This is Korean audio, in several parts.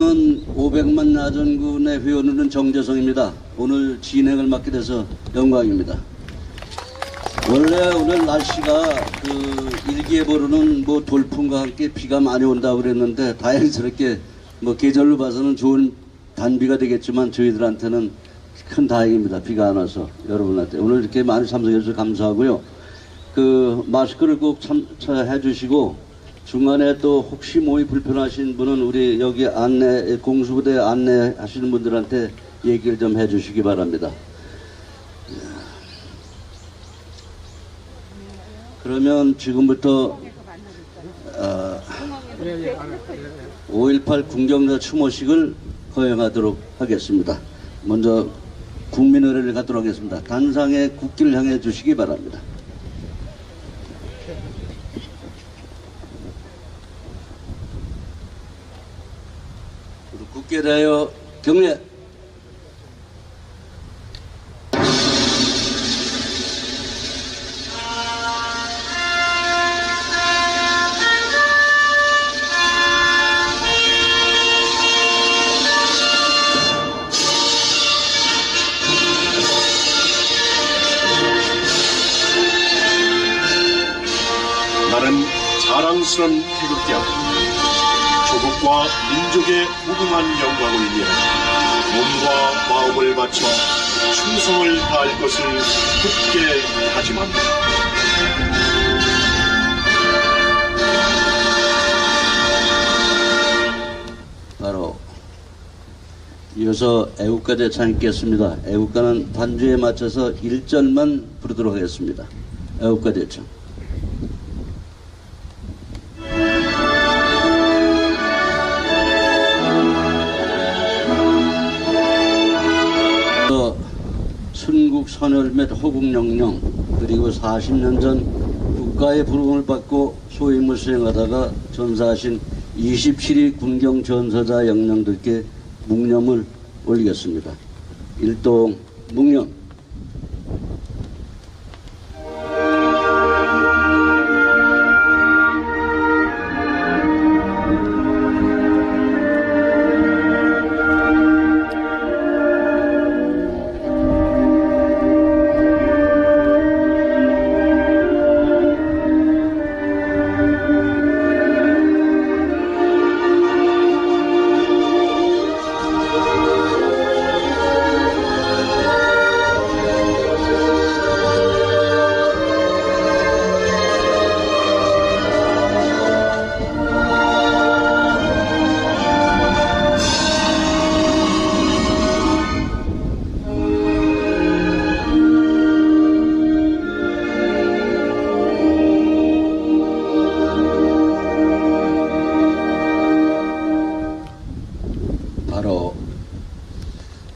500만 야전군의 회원은 정재성입니다. 오늘 진행을 맡게 돼서 영광입니다. 원래 오늘 날씨가 일기예보로는 돌풍과 함께 비가 많이 온다고 그랬는데 다행스럽게 계절로 봐서는 좋은 단비가 되겠지만 저희들한테는 큰 다행입니다. 비가 안 와서 여러분한테 오늘 이렇게 많이 참석해 주셔서 감사하고요. 마스크를 꼭 참차해 주시고 중간에 또 혹시 몸이 불편하신 분은 우리 여기 공수부대 안내하시는 분들한테 얘기를 좀 해주시기 바랍니다. 그러면 지금부터 5.18 국경자 추모식을 거행하도록 하겠습니다. 먼저 국민의례를 갖도록 하겠습니다. 단상의 국기를 향해 주시기 바랍니다. 국기에 대하여 경례. 나는 자랑스런 태극기야. 조국과 민족의 무궁한 영광을 위해 몸과 마음을 바쳐 충성을 다할 것을 굳게 다짐한다. 바로 이어서 애국가 대찬 있겠습니다. 애국가는 반주에 맞춰서 1절만 부르도록 하겠습니다. 애국가 대찬. 순국 선열 및 호국 영령 그리고 40년 전 국가의 부름을 받고 소임을 수행하다가 전사하신 27위 군경 전사자 영령들께 묵념을 올리겠습니다. 일동 묵념.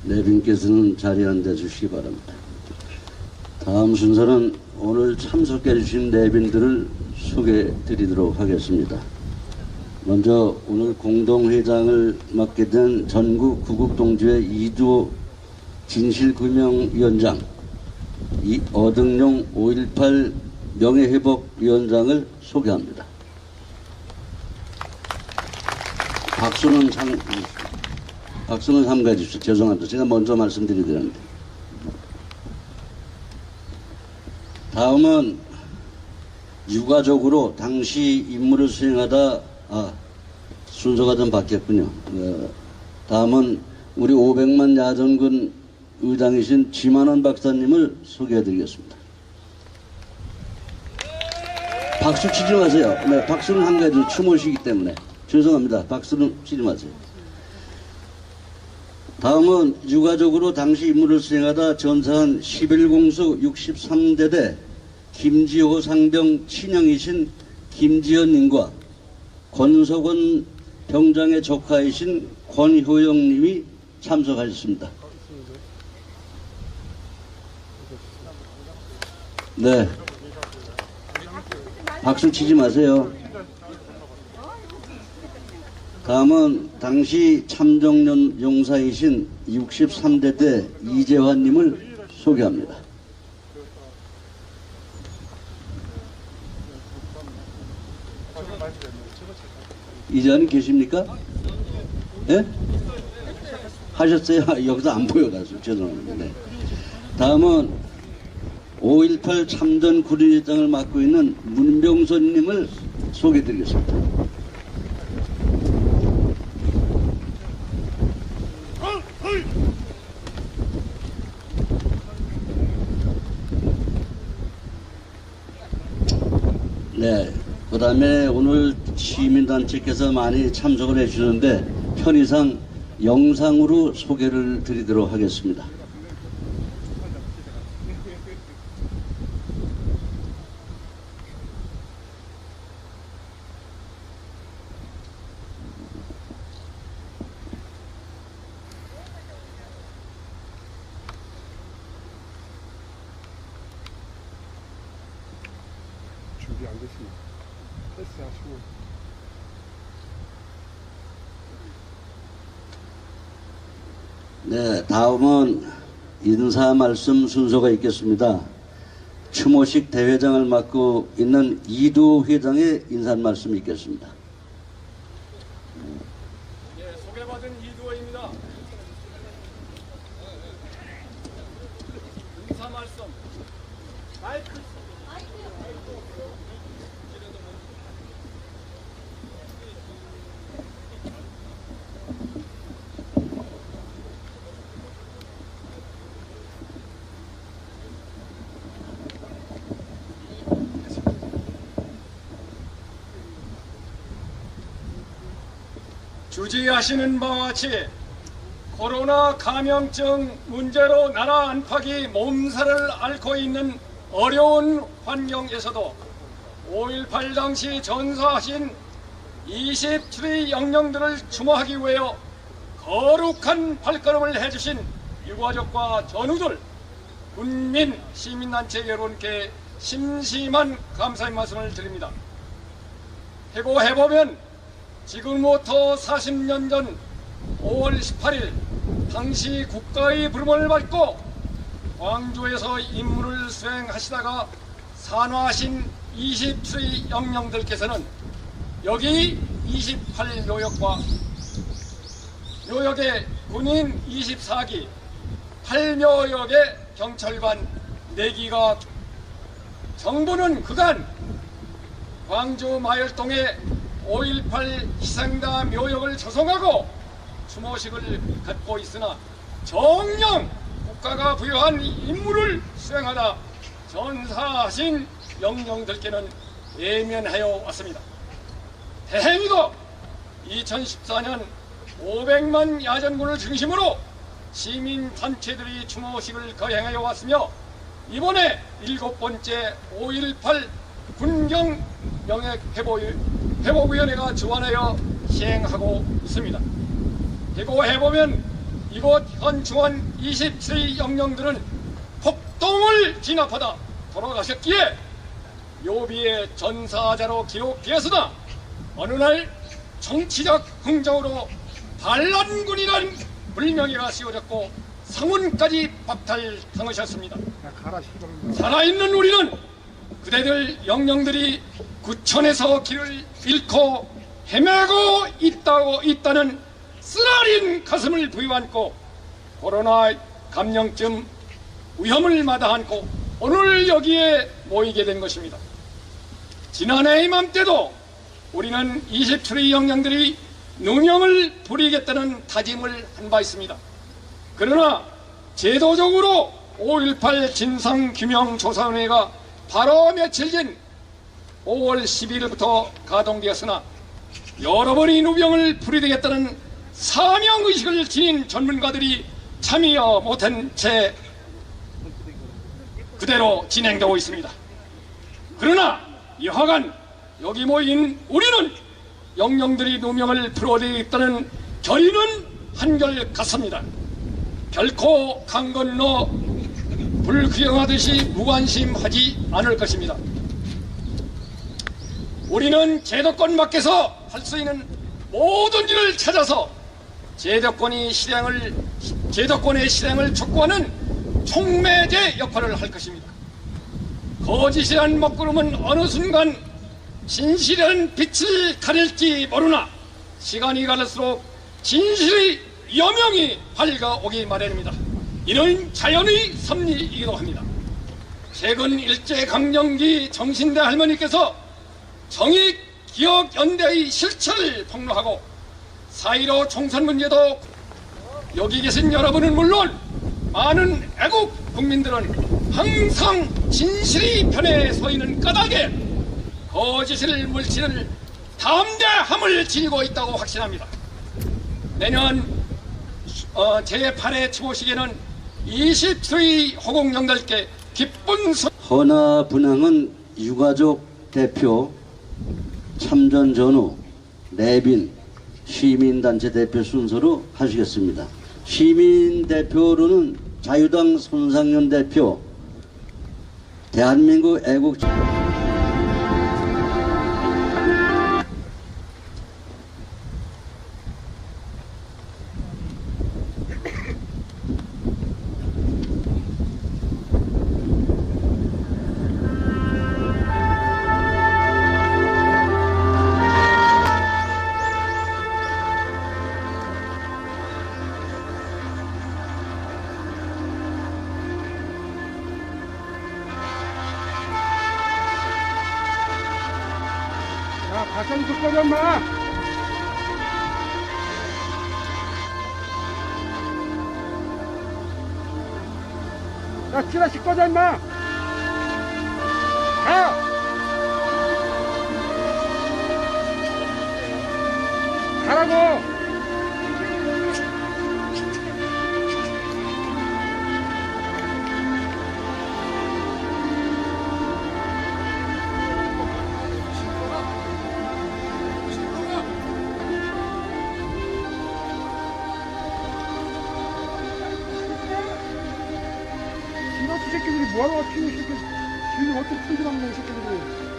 내빈께서는 자리에 앉아 주시기 바랍니다. 다음 순서는 오늘 참석해 주신 내빈들을 소개해 드리도록 하겠습니다. 먼저 오늘 공동회장을 맡게 된 전국 구국동지회 이두호 진실규명위원장, 어등용 5.18 명예회복위원장을 소개합니다. 박수는 삼가해 주십시오. 죄송합니다. 제가 먼저 말씀드려야 되는데. 다음은 유가족으로 당시 임무를 수행하다 순서가 좀 바뀌었군요. 다음은 우리 500만 야전군 의장이신 지만원 박사님을 소개해 드리겠습니다. 박수 치지 마세요. 네, 박수는 한 가지 추모시기 때문에 죄송합니다. 박수는 치지 마세요. 다음은 유가족으로 당시 임무를 수행하다 전사한 11공수 63대대 김지호 상병 친형이신 김지현님과 권석원 병장의 조카이신 권효영님이 참석하셨습니다. 네, 박수 치지 마세요. 다음은 당시 참정연 용사이신 63대대 이재환님을 소개합니다. 이재환님 계십니까? 예? 하셨어요? 여기서 안 보여가지고 죄송합니다. 네. 다음은 5.18 참전 구리장을 맡고 있는 문병선님을 소개해드리겠습니다. 네, 그 다음에 오늘 시민단체께서 많이 참석을 해주시는데 편의상 영상으로 소개를 드리도록 하겠습니다. 준비 안 됐습니다. 패스하시고. 네, 다음은 인사 말씀 순서가 있겠습니다. 추모식 대회장을 맡고 있는 이두 회장의 인사 말씀이 있겠습니다. 예, 소개받은 이두호입니다. 인사 말씀. 마이크. 주지하시는 바와 같이 코로나 감염증 문제로 나라 안팎이 몸살을 앓고 있는 어려운 환경에서도 5.18 당시 전사하신 27의 영령들을 추모하기 위하여 거룩한 발걸음을 해주신 유가족과 전우들, 군민, 시민단체 여러분께 심심한 감사의 말씀을 드립니다. 해보면 지금부터 40년 전 5월 18일 당시 국가의 부름을 받고 광주에서 임무를 수행하시다가 산화하신 27의 영령들께서는 여기 28요역과 요역의 군인 24기, 8묘역의 경찰관 4기가 정부는 그간 광주 마열동에 5.18 희생자 묘역을 조성하고 추모식을 갖고 있으나 정녕 국가가 부여한 임무를 수행하다 전사하신 영령들께는 예면하여 왔습니다. 다행히도 2014년 500만 야전군을 중심으로 시민단체들이 추모식을 거행하여 왔으며 이번에 7번째 5.18 군경 명예회복위원회가 주관하여 시행하고 있습니다. 해보면 이곳 현충원 27의 영령들은 폭동을 진압하다 돌아가셨기에 묘비의 전사자로 기록되었으나 어느 날 정치적 흥정으로 반란군이라는 불명예가 씌워졌고 상훈까지 박탈당하셨습니다. 살아있는 우리는 그대들 영령들이 구천에서 길을 잃고 헤매고 있다는 쓰라린 가슴을 부여안고 코로나 감염증 위험을 마다않고 오늘 여기에 모이게 된 것입니다. 지난해 이맘때도 우리는 27의 영령들이 누명을 부리겠다는 다짐을 한 바 있습니다. 그러나 제도적으로 5.18 진상규명조사위원회가 바로 며칠 전 5월 12일부터 가동되었으나 여러분이 누명을 부리되겠다는 사명의식을 지닌 전문가들이 참여 못한 채 그대로 진행되고 있습니다. 그러나 여하간 여기 모인 우리는 영령들이 누명을 풀어대겠다는 결의는 한결같습니다. 결코 강 건너 불구경하듯이 무관심하지 않을 것입니다. 우리는 제도권 밖에서 할 수 있는 모든 일을 찾아서 제도권의 실행을 촉구하는 촉매제 역할을 할 것입니다. 거짓이란 먹구름은 어느 순간 진실이라는 빛을 가릴지 모르나 시간이 갈수록 진실의 여명이 밝아오기 마련입니다. 이는 자연의 섭리이기도 합니다. 최근 일제강점기 정신대 할머니께서 정의기억연대의 실체를 폭로하고 4.15 총선 문제도 여기 계신 여러분은 물론 많은 애국 국민들은 항상 진실의 편에 서 있는 까닭에 거짓을 물치는 담대함을 지니고 있다고 확신합니다. 내년 제8회 추모식에는 20세의 호국영달께 기쁜 헌화 분향은 유가족 대표, 참전 전후, 내빈, 시민단체 대표 순서로 하시겠습니다. 시민 대표로는 자유당 손상현 대표, 대한민국 애국 야, 가까이 좀 꺼져, 인마! 야, 찌라시 꺼져, 인마! 가! 가라고! 이 새끼들이 뭐하러 와, 튀는 새끼들. 지금 어떻게 튼실한 놈, 이 새끼들이.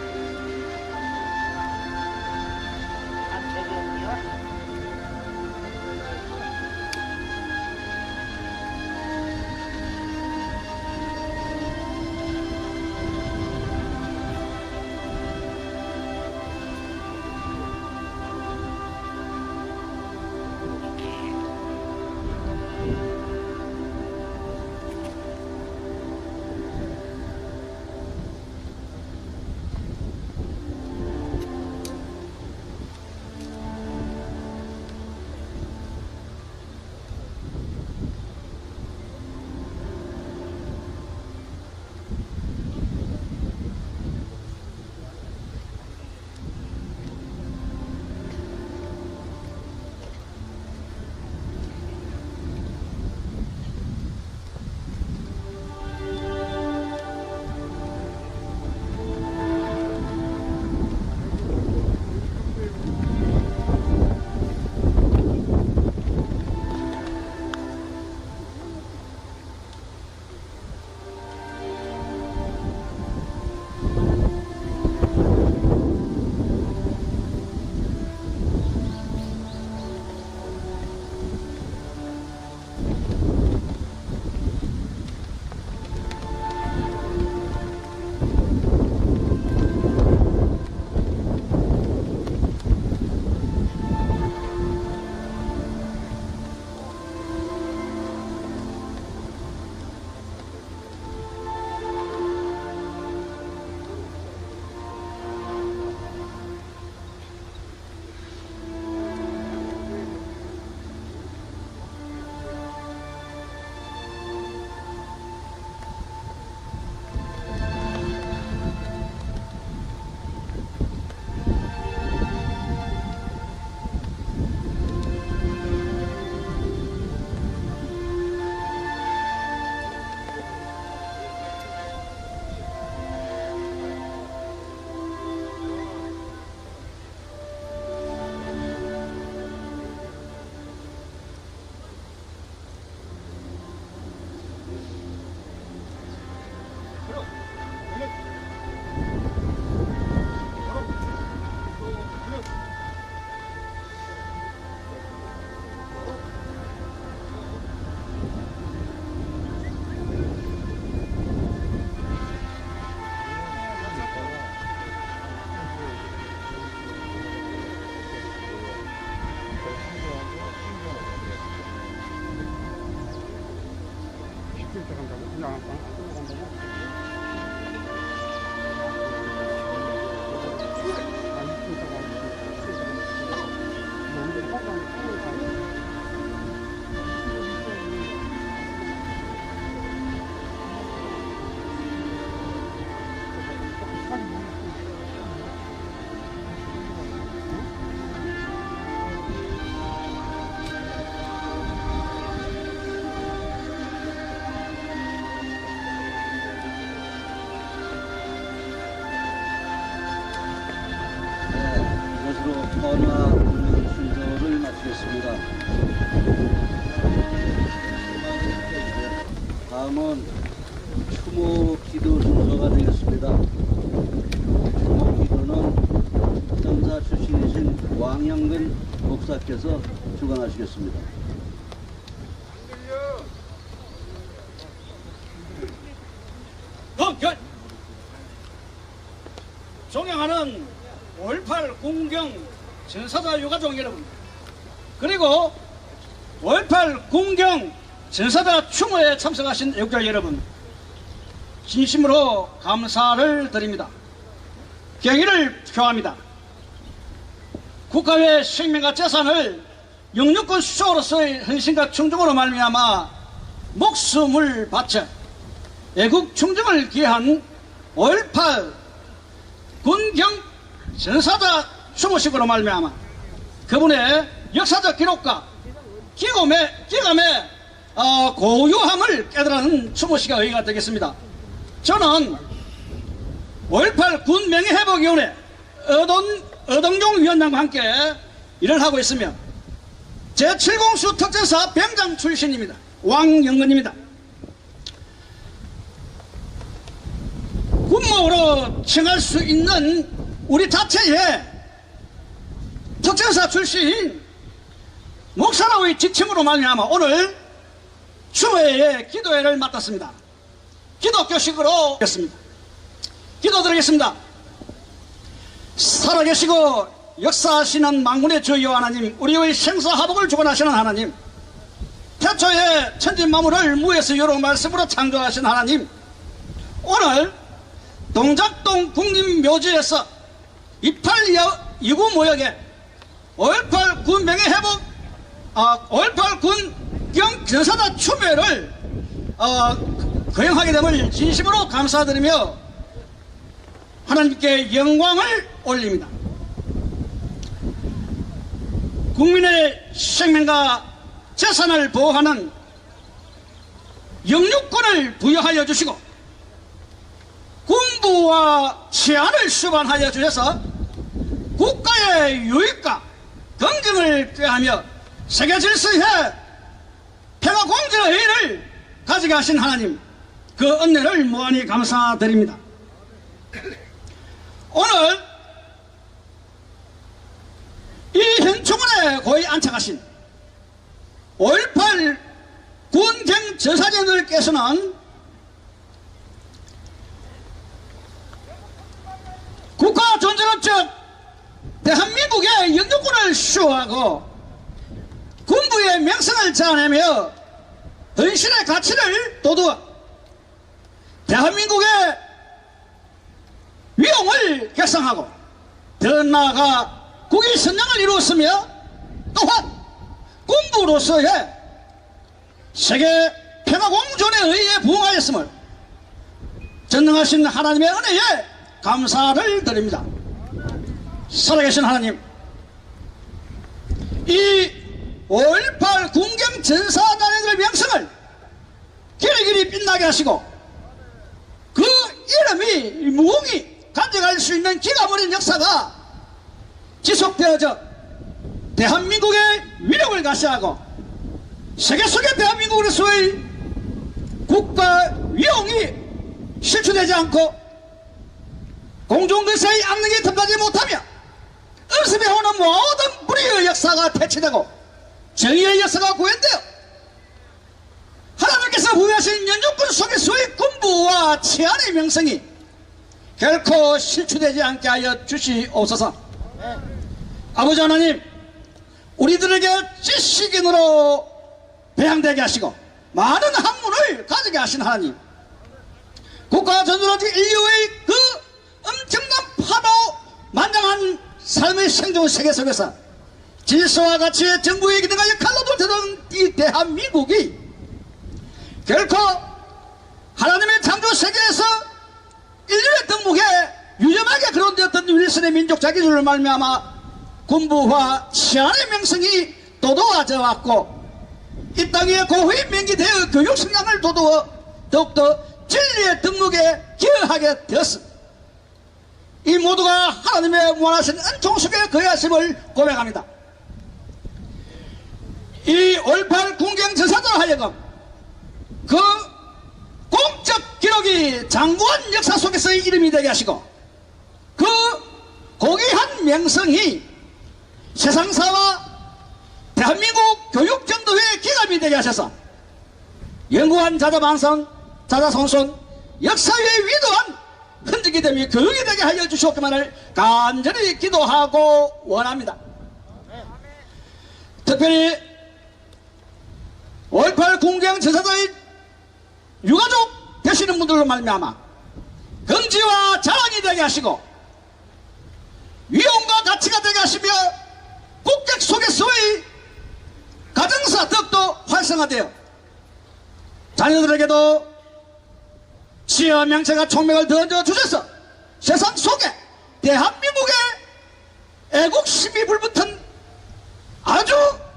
김영근 목사께서 주관하시겠습니다. 존경하는 5.18 군경 전사자 유가족 여러분, 그리고 5.18 군경 전사자 추모에 참석하신 애국자 여러분, 진심으로 감사를 드립니다. 경의를 표합니다. 국가의 생명과 재산을 영유권 수호로서의 헌신과 충정으로 말미암아 목숨을 바쳐 애국 충정을 기한 5.18 군경 전사자 추모식으로 말미암아 그분의 역사적 기록과 기감의 고유함을 깨달은 추모식의 의의가 되겠습니다. 저는 5.18 군 명예회복위원회 어동용 위원장과 함께 일을 하고 있으며 제7공수 특전사 병장 출신입니다. 왕영근입니다. 군목으로 칭할 수 있는 우리 자체의 특전사 출신 목사로의 지침으로 말미암아 오늘 추모회의 기도회를 맡았습니다. 기독교식으로 했습니다. 기도드리겠습니다. 살아계시고 역사하시는 만군의 주 여호와 하나님, 우리의 생사화복을 주관하시는 하나님, 태초에 천지만물을 무에서 여로 말씀으로 창조하신 하나님, 오늘 동작동 국립묘지에서 2829 모역에 5.18 군 명예회복 5.18 군경 전사자 추모회를 거행하게 됨을 진심으로 감사드리며 하나님께 영광을 올립니다. 국민의 생명과 재산을 보호하는 영유권을 부여하여 주시고 군부와 치안을 수반하여 주셔서 국가의 유익과 긍정을 꾀하며 세계 질서의 평화 공정의 의의를 가지게 하신 하나님, 그 은혜를 무한히 감사드립니다. 오늘 이 현충원에 고이 안착하신 5.18 군경 전사진들께서는 국가 존재론적 대한민국의 영유권을 수호하고 군부의 명성을 자아내며 헌신의 가치를 돋우어 대한민국의 위용을 결성하고 더 나아가 국위 선양을 이루었으며 또한 군부로서의 세계 평화공존의 의의에 부응하였음을 전능하신 하나님의 은혜에 감사를 드립니다. 살아계신 하나님, 이 5.18 군경 전사단의 명성을 길이길이 빛나게 하시고 그 이름이 무궁히 간직할 수 있는 기가 막힌 역사가 지속되어져 대한민국의 위력을 가시하고 세계 속의 대한민국으로서의 국가 위용이 실추되지 않고 공중근세의 악능이 틈나지 못하며 음습에 오는 모든 불의의 역사가 퇴치되고 정의의 역사가 구현되어 하나님께서 부여하신 연주권 속에서의 군부와 치안의 명성이 결코 실추되지 않게 하여 주시옵소서. 아버지 하나님, 우리들에게 지식인으로 배양되게 하시고 많은 학문을 가지게 하신 하나님, 국가 전술로직 인류의 그 엄청난 파도 만장한 삶의 생존 세계 속에서 질서와 가치의 정부의 기능과 역할로 돌아가는 이 대한민국이 결코 하나님의 창조 세계에서 인류의 덕목에 유념하게 거론되었던 윌슨의 민족 자기주를 말미암아 군부와 치안의 명성이 도도하져 왔고 이 땅에 고후히 명기되어 교육 성장을 도두어 더욱더 진리의 덕목에 기여하게 되었습니다. 이 모두가 하나님의 원하신 은총 속에 거하심을 고백합니다. 이 5.18 군경 전사들 하여금 그 공적 기록이 장구한 역사 속에서의 이름이 되게 하시고 그 고귀한 명성이 세상사와 대한민국 교육정도회의 기감이 되게 하셔서 영구한 자자손손 역사의 위대한 흔적이 되며 교육이 되게 하여 주시옵기만을 간절히 기도하고 원합니다. 특별히 5.18 군경 전사자의 유가족 되시는 분들로 말미암아 긍지와 자랑이 되게 하시고 위엄과 가치가 되게 하시며 국격 속에서의 가정사 덕도 활성화되어 자녀들에게도 지어 명체가 총명을 던져주셔서 세상 속에 대한민국의 애국심이 불붙은 아주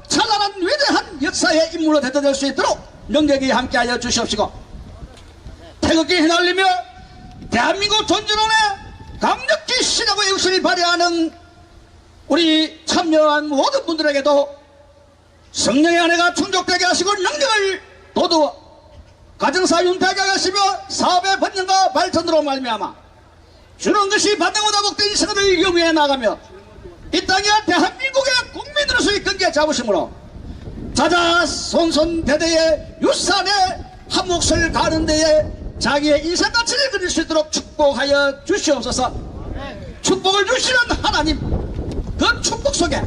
찬란한 위대한 역사의 인물로 대표될 수 있도록 능력이 함께하여 주시옵시고 태극기 휘날리며 대한민국 존전원의 강력히 신하고 애국심을 발휘하는 우리 참여한 모든 분들에게도 성령의 은혜가 충족되게 하시고 능력을 도두어 가정사 윤택하게 하시며 사업의 번영과 발전으로 말미암아 주는 것이 받는보다 복된 이 세상을 영위해 나가며 이 땅에 대한민국의 국민으로서의 근계 잡으심으로 자자손손 대대의 유산에 한 몫을 가는 데에 자기의 인생가치를 그릴 수 있도록 축복하여 주시옵소서. 축복을 주시는 하나님, 그 축복 속에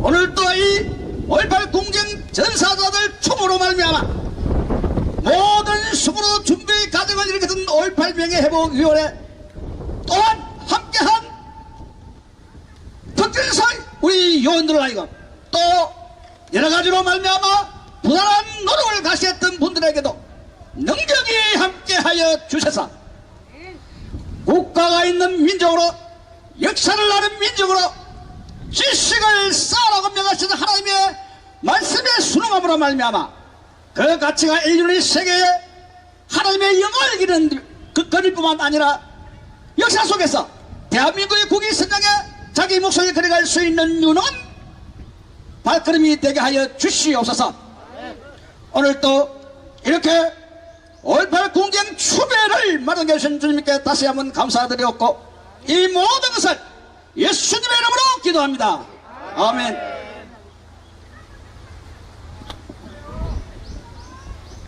오늘 또 이 5.18 군경 전사자들 총으로 말미암아 모든 수고로 준비 과정을 일으켰던 5.18 명예회복위원회 또한 함께한 특전사 우리 요원들을 하여금 또 여러가지로 말미암아 부단한 노력을 가시했던 분들에게도 능력이 함께하여 주셔서 국가가 있는 민족으로 역사를 아는 민족으로 지식을 쌓아라고 명하시는 하나님의 말씀에 순응함으로 말미암아 그 가치가 인류의 세계에 하나님의 영광을 이기는 그 거리뿐만 아니라 역사 속에서 대한민국의 국위 선장에 자기 목소리를 걸어갈 수 있는 유능한 발걸음이 되게 하여 주시옵소서. 오늘 또 이렇게 5.18 군경 추배를 마련해 주신 주님께 다시 한번 감사드리옵고 이 모든 것을 예수님의 이름으로 기도합니다. 아멘.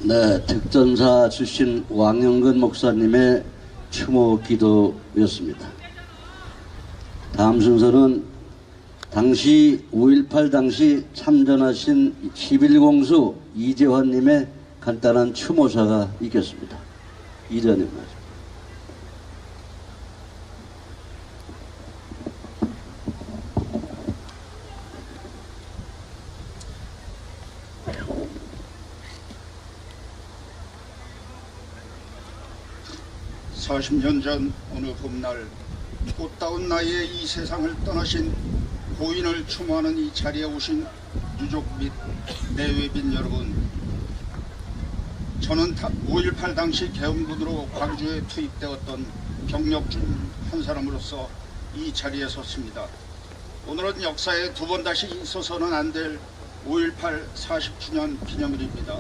네, 특전사 출신 왕영근 목사님의 추모 기도였습니다. 다음 순서는 당시 5.18 당시 참전하신 11공수 이재환님의 간단한 추모사가 있겠습니다. 이재환님 말씀. (40년) 전 어느 봄날 꽃다운 나이에 이 세상을 떠나신 고인을 추모하는 이 자리에 오신 유족 및 내외빈 여러분, 저는 5.18 당시 계엄군으로 광주에 투입되었던 병력 중 한 사람으로서 이 자리에 섰습니다. 오늘은 역사에 두 번 다시 있어서는 안 될 5.18 40주년 기념일입니다.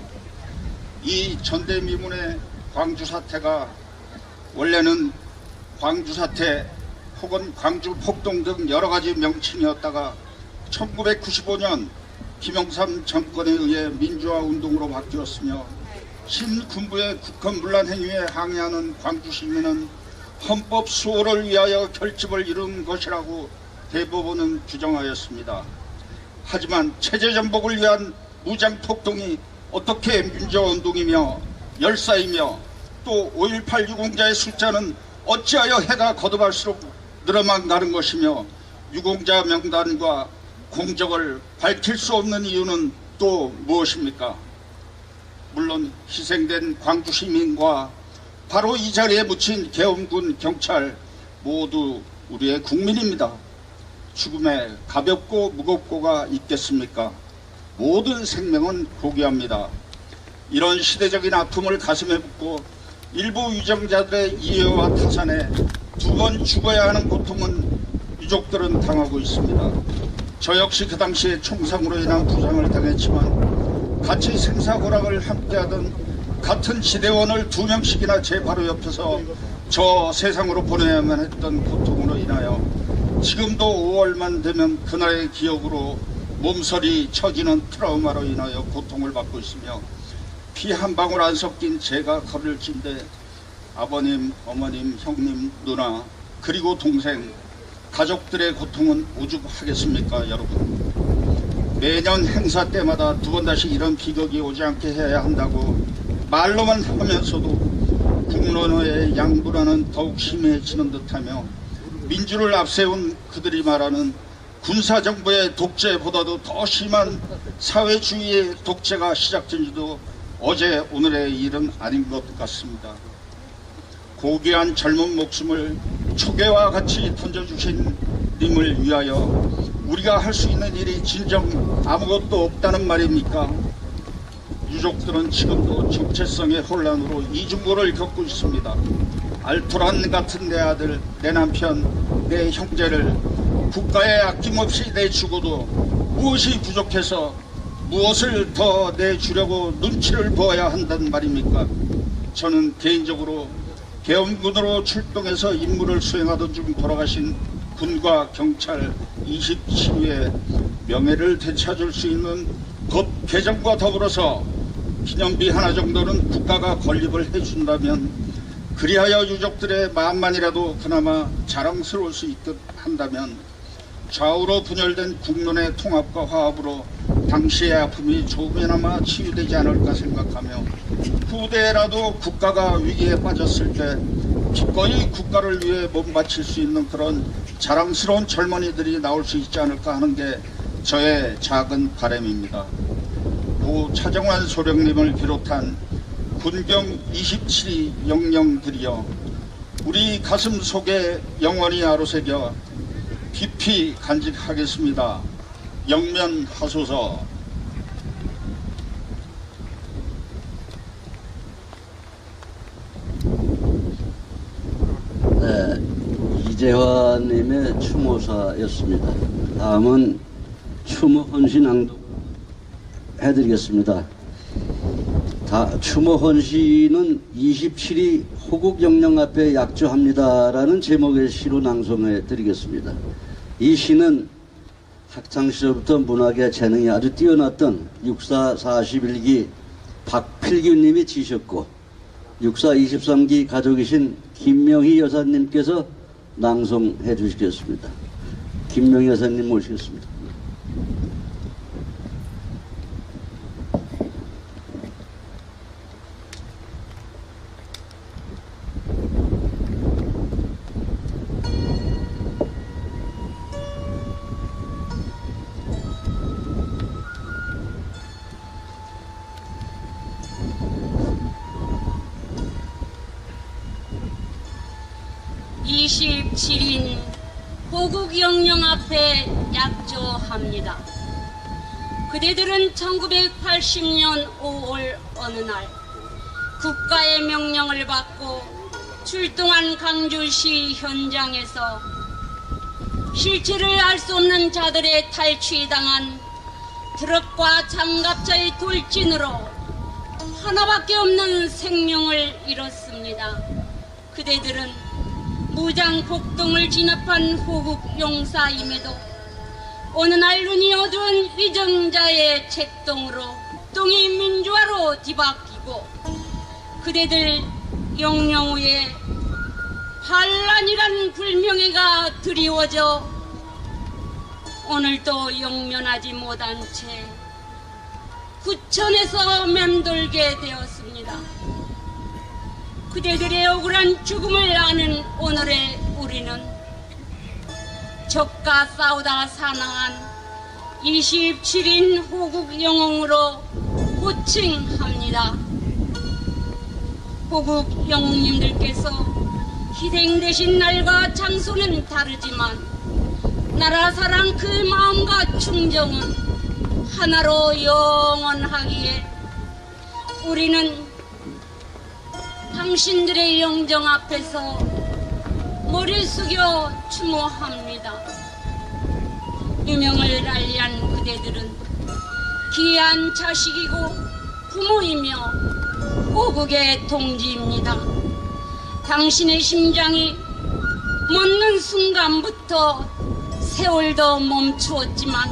이 전대미문의 광주 사태가 원래는 광주 사태 혹은 광주 폭동 등 여러 가지 명칭이었다가 1995년 김영삼 정권에 의해 민주화 운동으로 바뀌었으며 신군부의 국헌문란 행위에 항의하는 광주 시민은 헌법 수호를 위하여 결집을 이룬 것이라고 대법원은 규정하였습니다. 하지만 체제 전복을 위한 무장 폭동이 어떻게 민주화 운동이며 열사이며 또 5.18 유공자의 숫자는 어찌하여 해가 거듭할수록 늘어만 가는 것이며 유공자 명단과 공적을 밝힐 수 없는 이유는 또 무엇입니까? 물론 희생된 광주 시민과 바로 이 자리에 묻힌 계엄군 경찰 모두 우리의 국민입니다. 죽음에 가볍고 무겁고가 있겠습니까? 모든 생명은 고귀합니다. 이런 시대적인 아픔을 가슴에 묻고 일부 위정자들의 이해와 타산에 두 번 죽어야 하는 고통은 유족들은 당하고 있습니다. 저 역시 그 당시에 총상으로 인한 부상을 당했지만 같이 생사고락을 함께하던 같은 지대원을 2명씩이나 제 바로 옆에서 저 세상으로 보내야만 했던 고통으로 인하여 지금도 5월만 되면 그날의 기억으로 몸서리 처지는 트라우마로 인하여 고통을 받고 있으며 피 한 방울 안 섞인 제가 걸을 긴데 아버님, 어머님, 형님, 누나 그리고 동생 가족들의 고통은 오죽하겠습니까 여러분. 매년 행사 때마다 두 번 다시 이런 비극이 오지 않게 해야 한다고 말로만 하면서도 국론의 양분화는 더욱 심해지는 듯하며 민주를 앞세운 그들이 말하는 군사정부의 독재보다도 더 심한 사회주의의 독재가 시작된 지도 어제 오늘의 일은 아닌 것 같습니다. 고귀한 젊은 목숨을 초계와 같이 던져주신 님을 위하여 우리가 할 수 있는 일이 진정 아무것도 없다는 말입니까? 유족들은 지금도 정체성의 혼란으로 이중고를 겪고 있습니다. 알토란 같은 내 아들, 내 남편, 내 형제를 국가에 아낌없이 내주고도 무엇이 부족해서 무엇을 더 내주려고 눈치를 보아야 한단 말입니까? 저는 개인적으로 계엄군으로 출동해서 임무를 수행하던 중 돌아가신 군과 경찰 27위의 명예를 되찾을 수 있는 법 개정과 더불어서 기념비 하나 정도는 국가가 건립을 해준다면 그리하여 유족들의 마음만이라도 그나마 자랑스러울 수 있듯 한다면 좌우로 분열된 국론의 통합과 화합으로 당시의 아픔이 조금이나마 치유되지 않을까 생각하며 후대라도 국가가 위기에 빠졌을 때 기꺼이 국가를 위해 몸바칠 수 있는 그런 자랑스러운 젊은이들이 나올 수 있지 않을까 하는 게 저의 작은 바람입니다. 고 차정환 소령님을 비롯한 군경 27위 영령들이여 우리 가슴 속에 영원히 아로새겨 깊이 간직하겠습니다. 영면하소서. 네, 이재화님의 추모사였습니다. 다음은 추모 헌신 낭독 해드리겠습니다. 추모 헌신은 27위 호국영령 앞에 약조합니다라는 제목의 시로 낭송해 드리겠습니다. 이 시는 학창시절부터 문학의 재능이 아주 뛰어났던 육사 41기 박필규님이 지셨고 육사 23기 가족이신 김명희 여사님께서 낭송해 주시겠습니다. 김명희 여사님 모시겠습니다. (27인) 호국영령 앞에 약조합니다. 그대들은 1980년 5월 어느 날 국가의 명령을 받고 출동한 광주시 현장에서 실체를 알 수 없는 자들의 탈취당한 트럭과 장갑차의 돌진으로 하나밖에 없는 생명을 잃었습니다. 그대들은 무장 폭동을 진압한 호국 용사임에도 어느 날 눈이 어두운 위정자의 책동으로 동이 민주화로 뒤바뀌고 그대들 영영후에 반란이란 불명예가 드리워져 오늘도 영면하지 못한 채 구천에서 맴돌게 되었습니다. 그대들의 억울한 죽음을 아는 오늘의 우리는 적과 싸우다 사망한 27인 호국 영웅으로 호칭합니다. 호국 영웅님들께서 희생되신 날과 장소는 다르지만 나라 사랑 그 마음과 충정은 하나로 영원하기에 우리는 당신들의 영정 앞에서 머리 숙여 추모합니다. 유명을 달리한 그대들은 귀한 자식이고 부모이며 호국의 동지입니다. 당신의 심장이 멎는 순간부터 세월도 멈추었지만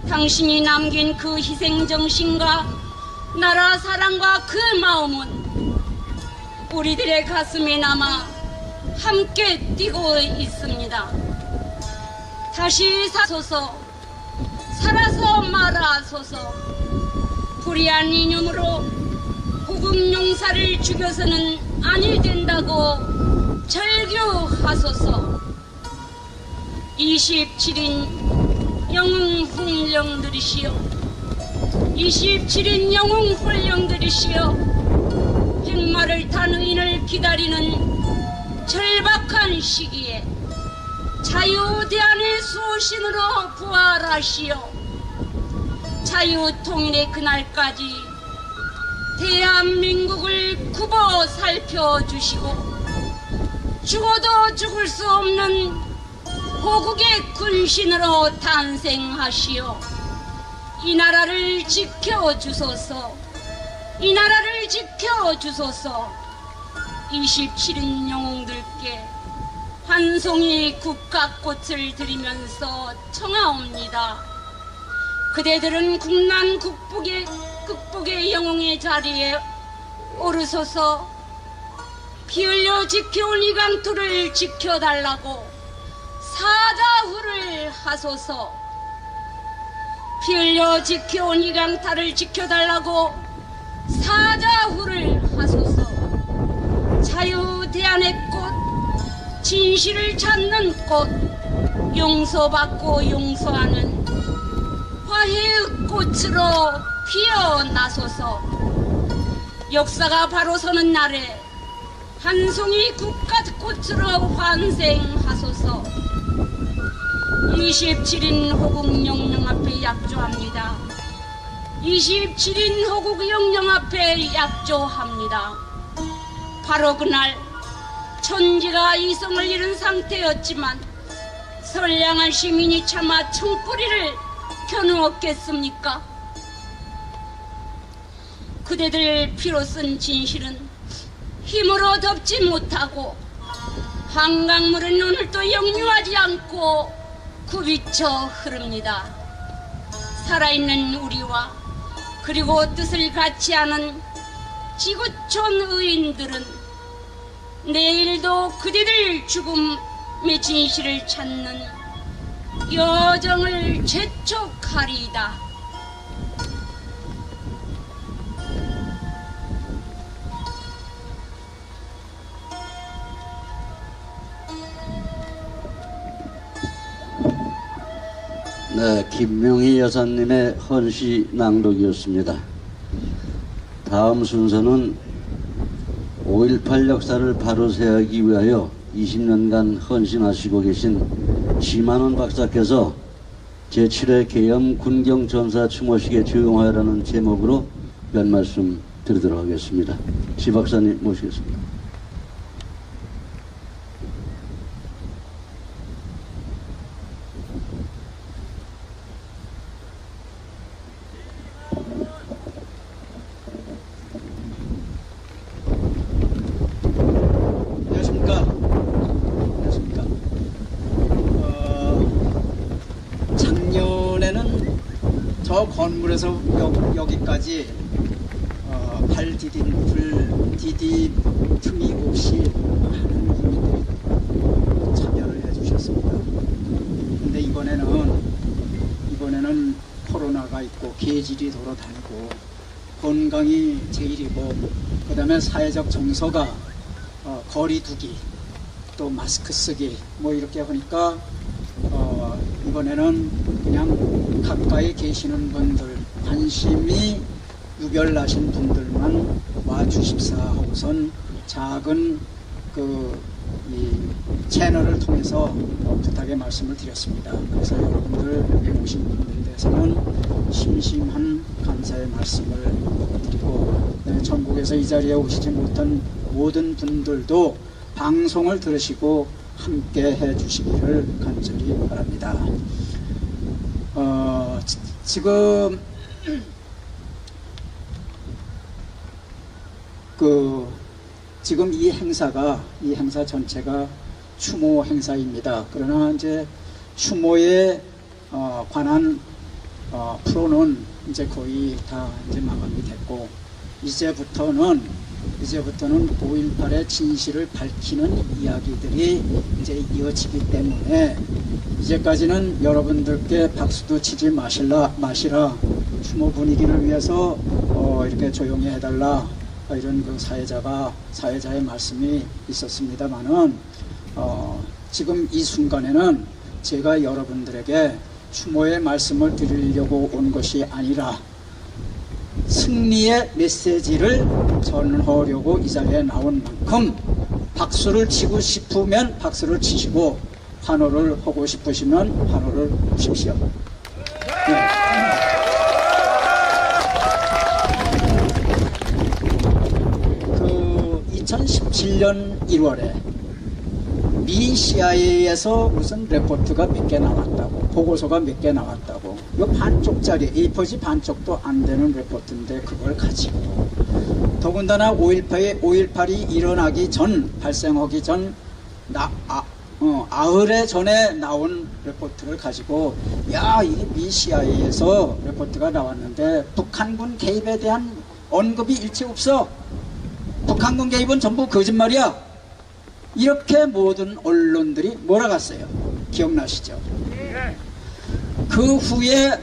당신이 남긴 그 희생정신과 나라 사랑과 그 마음은 우리들의 가슴에 남아 함께 뛰고 있습니다. 다시 사소서, 살아서 말하소서. 불의한 이념으로 호국 용사를 죽여서는 아니 된다고 절규하소서. 27인 영웅 훈령들이시여, 27인 영웅 훈령들이시여, 백마를 탄 의인을 기다리는 절박한 시기에 자유대한의 수호신으로 부활하시어 자유통일의 그날까지 대한민국을 굽어 살펴주시고 죽어도 죽을 수 없는 호국의 군신으로 탄생하시어 이 나라를 지켜주소서. 이 나라를 지켜주소서. 27인 영웅들께 한 송이 국화꽃을 드리면서 청하옵니다. 그대들은 국난 극복의 영웅의 자리에 오르소서. 피 흘려 지켜온 이 강토를 지켜달라고 사자후를 하소서. 피 흘려 지켜온 이 강탈을 지켜달라고 사자후를 하소서. 자유대한의 꽃, 진실을 찾는 꽃, 용서받고 용서하는 화해의 꽃으로 피어나소서. 역사가 바로 서는 날에 한 송이 국화꽃으로 환생하소서. 27인 호국 영령 앞에 약조합니다. 27인 호국 영령 앞에 약조합니다. 바로 그날 천지가 이성을 잃은 상태였지만 선량한 시민이 차마 총뿌리를 펴누었겠습니까? 그대들 피로 쓴 진실은 힘으로 덮지 못하고 한강물은 오늘도 역류하지 않고 굽이쳐 흐릅니다. 살아있는 우리와 그리고 뜻을 같이 하는 지구촌 의인들은 내일도 그대들 죽음의 진실을 찾는 여정을 재촉하리이다. 네, 김명희 여사님의 헌시 낭독이었습니다. 다음 순서는 5.18 역사를 바로 세우기 위하여 20년간 헌신하시고 계신 지만원 박사께서 제7회 계엄 군경전사 추모식에 조용하여라는 제목으로 몇 말씀 드리도록 하겠습니다. 지 박사님 모시겠습니다. 작년에는 저 건물에서 여기까지 발 디딘 불 디디 틈이 없이 많은 국민들이 참여를 해주셨습니다. 근데 이번에는 코로나가 있고 계절이 돌아다니고 건강이 제일이고 그 다음에 사회적 정서가 거리 두기 또 마스크 쓰기 뭐 이렇게 하니까 이번에는 그냥 가까이 계시는 분들 관심이 유별나신 분들만 와주십사 하고선 작은 이 채널을 통해서 부탁의 말씀을 드렸습니다. 그래서 여러분들 여기 오신 분들에 대해서는 심심한 감사의 말씀을 드리고 전국에서 이 자리에 오시지 못한 모든 분들도 방송을 들으시고 함께 해주시기를 간절히 바랍니다. 지금 이 행사 전체가 추모 행사입니다. 그러나 이제 추모에 관한 프로는 이제 거의 다 이제 마감이 됐고, 이제부터는 5.18의 진실을 밝히는 이야기들이 이제 이어지기 때문에, 이제까지는 여러분들께 박수도 치지 마시라, 추모 분위기를 위해서 이렇게 조용히 해달라, 이런 그 사회자의 말씀이 있었습니다만은, 지금 이 순간에는 제가 여러분들에게 추모의 말씀을 드리려고 온 것이 아니라 승리의 메시지를 전하려고 이 자리에 나온 만큼, 박수를 치고 싶으면 박수를 치시고, 환호를 하고 싶으시면 환호를 하십시오. 네. 그 2017년 1월에 미 CIA에서 무슨 레포트가 몇 개 나왔다고, 보고서가 몇 개 나왔다고, 이 반쪽짜리, A4지 반쪽도 안 되는 레포트인데 그걸 가지고, 더군다나 5.18이 일어나기 전, 발생하기 전 아흘에 전에 나온 레포트를 가지고, 야, 이게 미 CIA에서 레포트가 나왔는데 북한군 개입에 대한 언급이 일체 없어. 북한군 개입은 전부 거짓말이야. 이렇게 모든 언론들이 몰아갔어요. 기억나시죠? 그 후에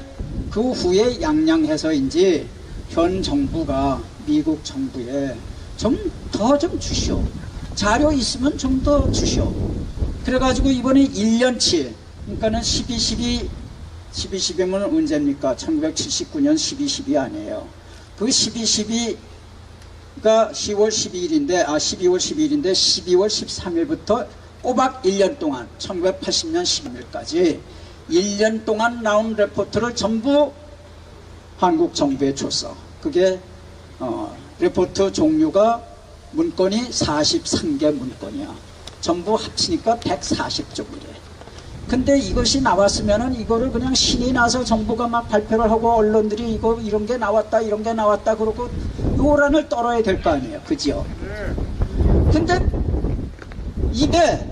양양해서인지 현 정부가 미국 정부에 좀 주시오. 자료 있으면 좀 더 주시오. 그래가지고 이번에 1년치, 그러니까는 12.12면 언제입니까? 1979년 12.12 아니에요. 그 12.12가 12월 12일인데 12월 13일부터 꼬박 1년 동안 1980년 11일까지 1년 동안 나온 레포트를 전부 한국 정부에 줬어. 그게 레포트 종류가 문건이 43개 문건이야. 전부 합치니까 140쪽이래. 근데 이것이 나왔으면은 이거를 그냥 신이 나서 정부가 막 발표를 하고 언론들이 이런 게 나왔다 그러고 요란을 떨어야 될 거 아니에요. 그지요? 근데 입에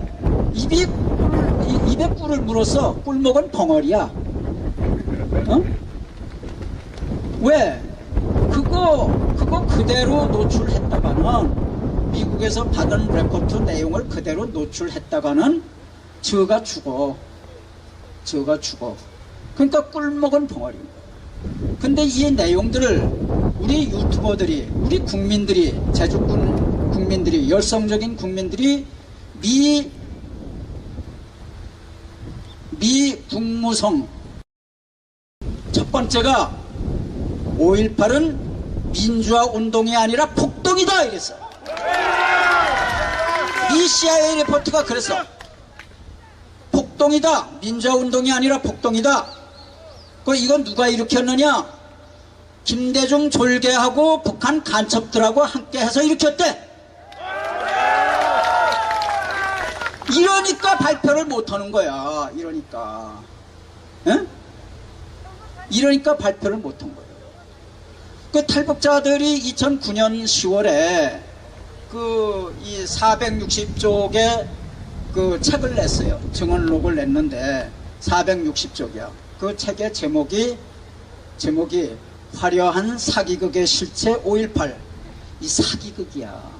꿀을 물어서 꿀 먹은 벙어리야. 어? 왜? 그거 그대로 노출했다가는, 미국에서 받은 레포트 내용을 그대로 노출했다가는 저가 죽어. 그러니까 꿀 먹은 벙어리. 근데 이 내용들을 우리 유튜버들이, 우리 국민들이, 제주군 국민들이, 열성적인 국민들이 미 국무성 첫 번째가 5.18은 민주화 운동이 아니라 폭동이다 이랬어. 미 CIA 리포트가 그랬어. 폭동이다. 민주화 운동이 아니라 폭동이다. 이건 누가 일으켰느냐? 김대중 졸개하고 북한 간첩들하고 함께 해서 일으켰대. 이러니까 발표를 못하는 거야. 이러니까 발표를 못한 거예요. 그 탈북자들이 2009년 10월에 이 460쪽의 그 책을 냈어요. 증언록을 냈는데 460쪽이야. 그 책의 제목이 화려한 사기극의 실체 5.18. 이 사기극이야.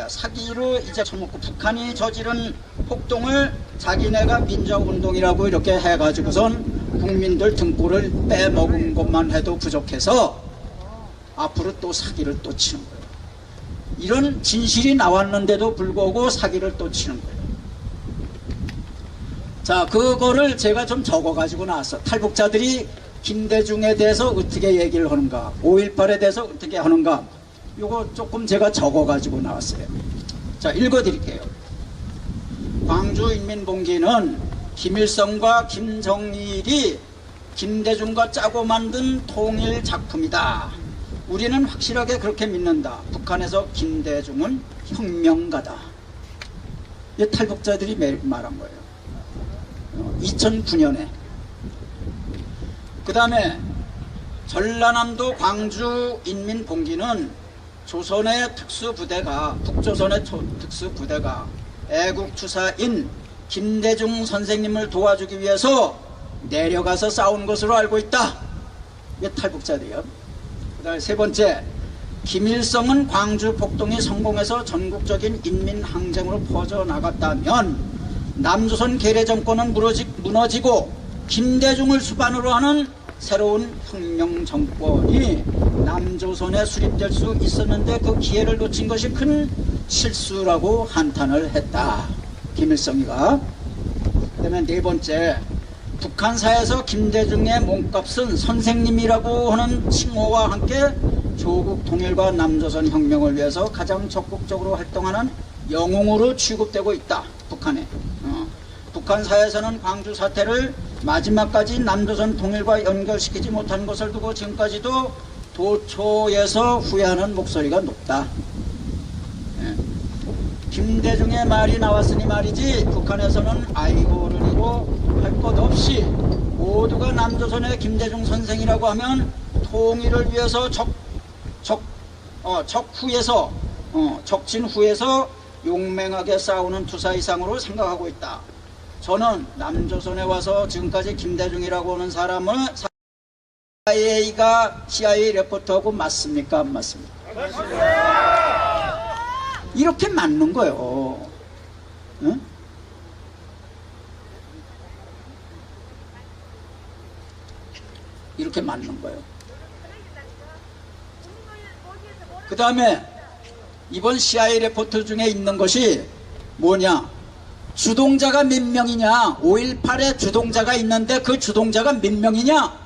사기로 이제 처먹고, 북한이 저지른 폭동을 자기네가 민주화운동이라고 이렇게 해가지고선 국민들 등골을 빼먹은 것만 해도 부족해서 앞으로 또 사기를 또 치는 거예요. 이런 진실이 나왔는데도 불구하고 사기를 또 치는 거예요. 자, 그거를 제가 좀 적어가지고 나왔어. 탈북자들이 김대중에 대해서 어떻게 얘기를 하는가, 5.18에 대해서 어떻게 하는가, 요거 조금 제가 적어가지고 나왔어요. 자, 읽어드릴게요. 광주인민봉기는 김일성과 김정일이 김대중과 짜고 만든 통일 작품이다. 우리는 확실하게 그렇게 믿는다. 북한에서 김대중은 혁명가다. 이 탈북자들이 말한 거예요. 2009년에. 그 다음에 전라남도 광주인민봉기는 조선의 특수부대가, 북조선의 특수부대가 애국투사인 김대중 선생님을 도와주기 위해서 내려가서 싸운 것으로 알고 있다. 이게 탈북자들이요. 그 다음에 세 번째, 김일성은 광주 폭동이 성공해서 전국적인 인민항쟁으로 퍼져나갔다면 남조선 계례 정권은 무너지고 김대중을 수반으로 하는 새로운 혁명 정권이 남조선에 수립될 수 있었는데 그 기회를 놓친 것이 큰 실수라고 한탄을 했다. 김일성이가. 그 다음에 네 번째, 북한사에서 김대중의 몸값은 선생님이라고 하는 칭호와 함께 조국 통일과 남조선 혁명을 위해서 가장 적극적으로 활동하는 영웅으로 취급되고 있다. 북한에. 북한사에서는 광주 사태를 마지막까지 남조선 통일과 연결시키지 못한 것을 두고 지금까지도 도초에서 후회하는 목소리가 높다. 김대중의 말이 나왔으니 말이지 북한에서는 아이고 어른이고 할 것 없이 모두가 남조선의 김대중 선생이라고 하면 통일을 위해서 적진 후에서 용맹하게 싸우는 투사 이상으로 생각하고 있다. 저는 남조선에 와서 지금까지 김대중이라고 하는 사람은 CIA 레포터하고 맞습니까? 안 맞습니까? 이렇게 맞는 거예요. 응? 이렇게 맞는 거예요. 그 다음에 이번 CIA 레포트 중에 있는 것이 뭐냐? 주동자가 몇 명이냐? 5.18에 주동자가 있는데 그 주동자가 몇 명이냐?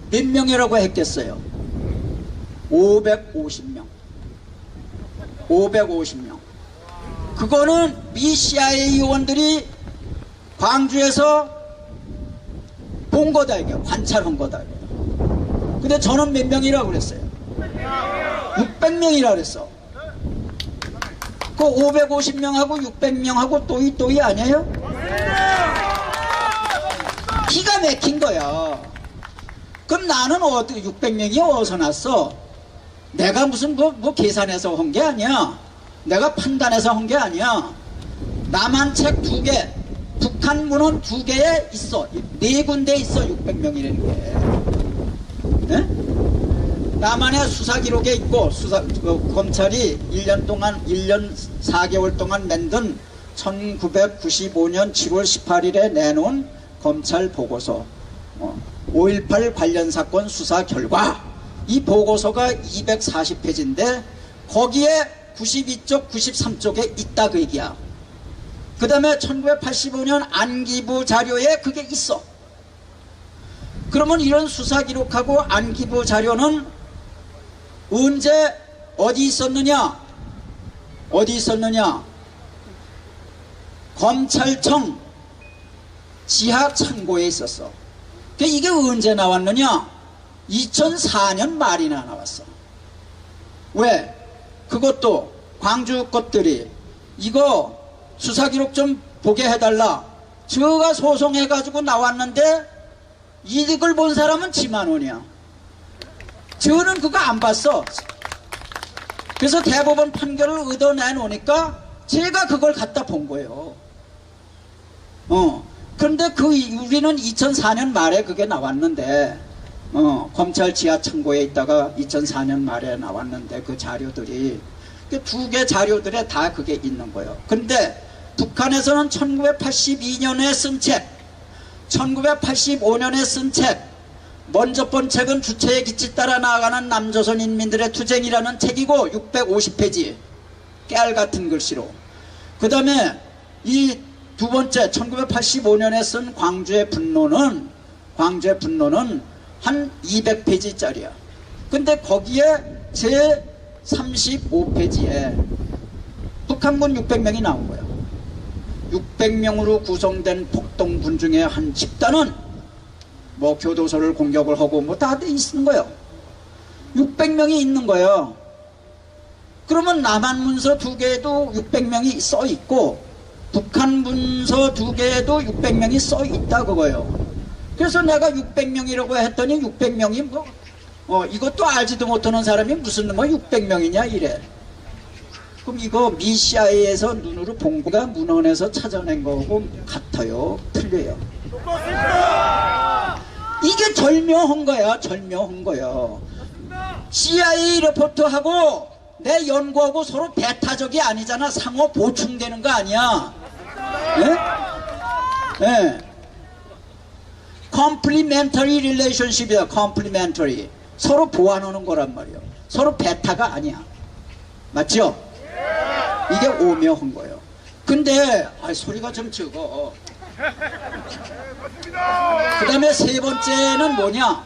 몇 명이라고 했겠어요? 550명. 550명. 그거는 미 CIA 요원들이 광주에서 본 거다, 이게. 관찰한 거다, 이게. 근데 저는 몇 명이라고 그랬어요? 600명이라고 그랬어. 그 550명하고 600명하고 또이 아니에요? 기가 막힌 거야. 그럼 나는 어떻게 600명이 어디서 났어? 내가 무슨 뭐 계산해서 한 게 아니야. 내가 판단해서 한 게 아니야. 남한책 2개, 북한 문헌 2개에 있어. 4군데 있어. 600명이라는 게. 네? 남한의 수사 기록에 있고 검찰이 1년 4개월 동안 만든 1995년 7월 18일에 내놓은 검찰 보고서 5.18 관련 사건 수사 결과, 이 보고서가 240페이지인데 거기에 92쪽 93쪽에 있다 그 얘기야. 그 다음에 1985년 안기부 자료에 그게 있어. 그러면 이런 수사 기록하고 안기부 자료는 언제 어디 있었느냐? 어디 있었느냐? 검찰청 지하 창고에 있었어. 이게 언제 나왔느냐? 2004년 말이나 나왔어. 왜? 그것도 광주 것들이 이거 수사 기록 좀 보게 해달라. 저가 소송해가지고 나왔는데 이걸 본 사람은 지만원이야. 저는 그거 안 봤어. 그래서 대법원 판결을 얻어내놓으니까 제가 그걸 갖다 본 거예요. 그런데 우리는 2004년 말에 그게 나왔는데, 검찰 지하 창고에 있다가 2004년 말에 나왔는데 그 자료들이, 그 2개 자료들에 다 그게 있는 거예요. 근데 북한에서는 1982년에 쓴 책, 1985년에 쓴 책, 먼저 본 책은 주체의 기치 따라 나아가는 남조선 인민들의 투쟁이라는 책이고 650페이지 깨알같은 글씨로. 그 다음에 이 두 번째 1985년에 쓴 광주의 분노는 한 200페이지짜리야. 근데 거기에 제 35페이지에 북한군 600명이 나온 거야. 600명으로 구성된 폭동군 중에 한 집단은 뭐 교도소를 공격을 하고 뭐 다 있는 거예요. 600명이 있는 거예요. 그러면 남한 문서 2개에도 600명이 써 있고 북한 문서 2개에도 600명이 써 있다 그거예요. 그래서 내가 600명이라고 했더니 600명이 이것도 알지도 못하는 사람이 무슨 600명이냐 이래. 그럼 이거 미 CIA에서 눈으로 본 거가 문헌에서 찾아낸 거하고 같아요? 틀려요? 이게 절묘한 거야, 절묘한 거야. CIA 리포트하고 내 연구하고 서로 배타적이 아니잖아. 상호 보충되는 거 아니야. 예? 예. Complementary relationship이야. Complementary. 서로 보완하는 거란 말이야. 서로 배타가 아니야. 맞죠? 이게 오묘한 거예요. 근데 소리가 좀 적어. 그 다음에 세 번째는 뭐냐?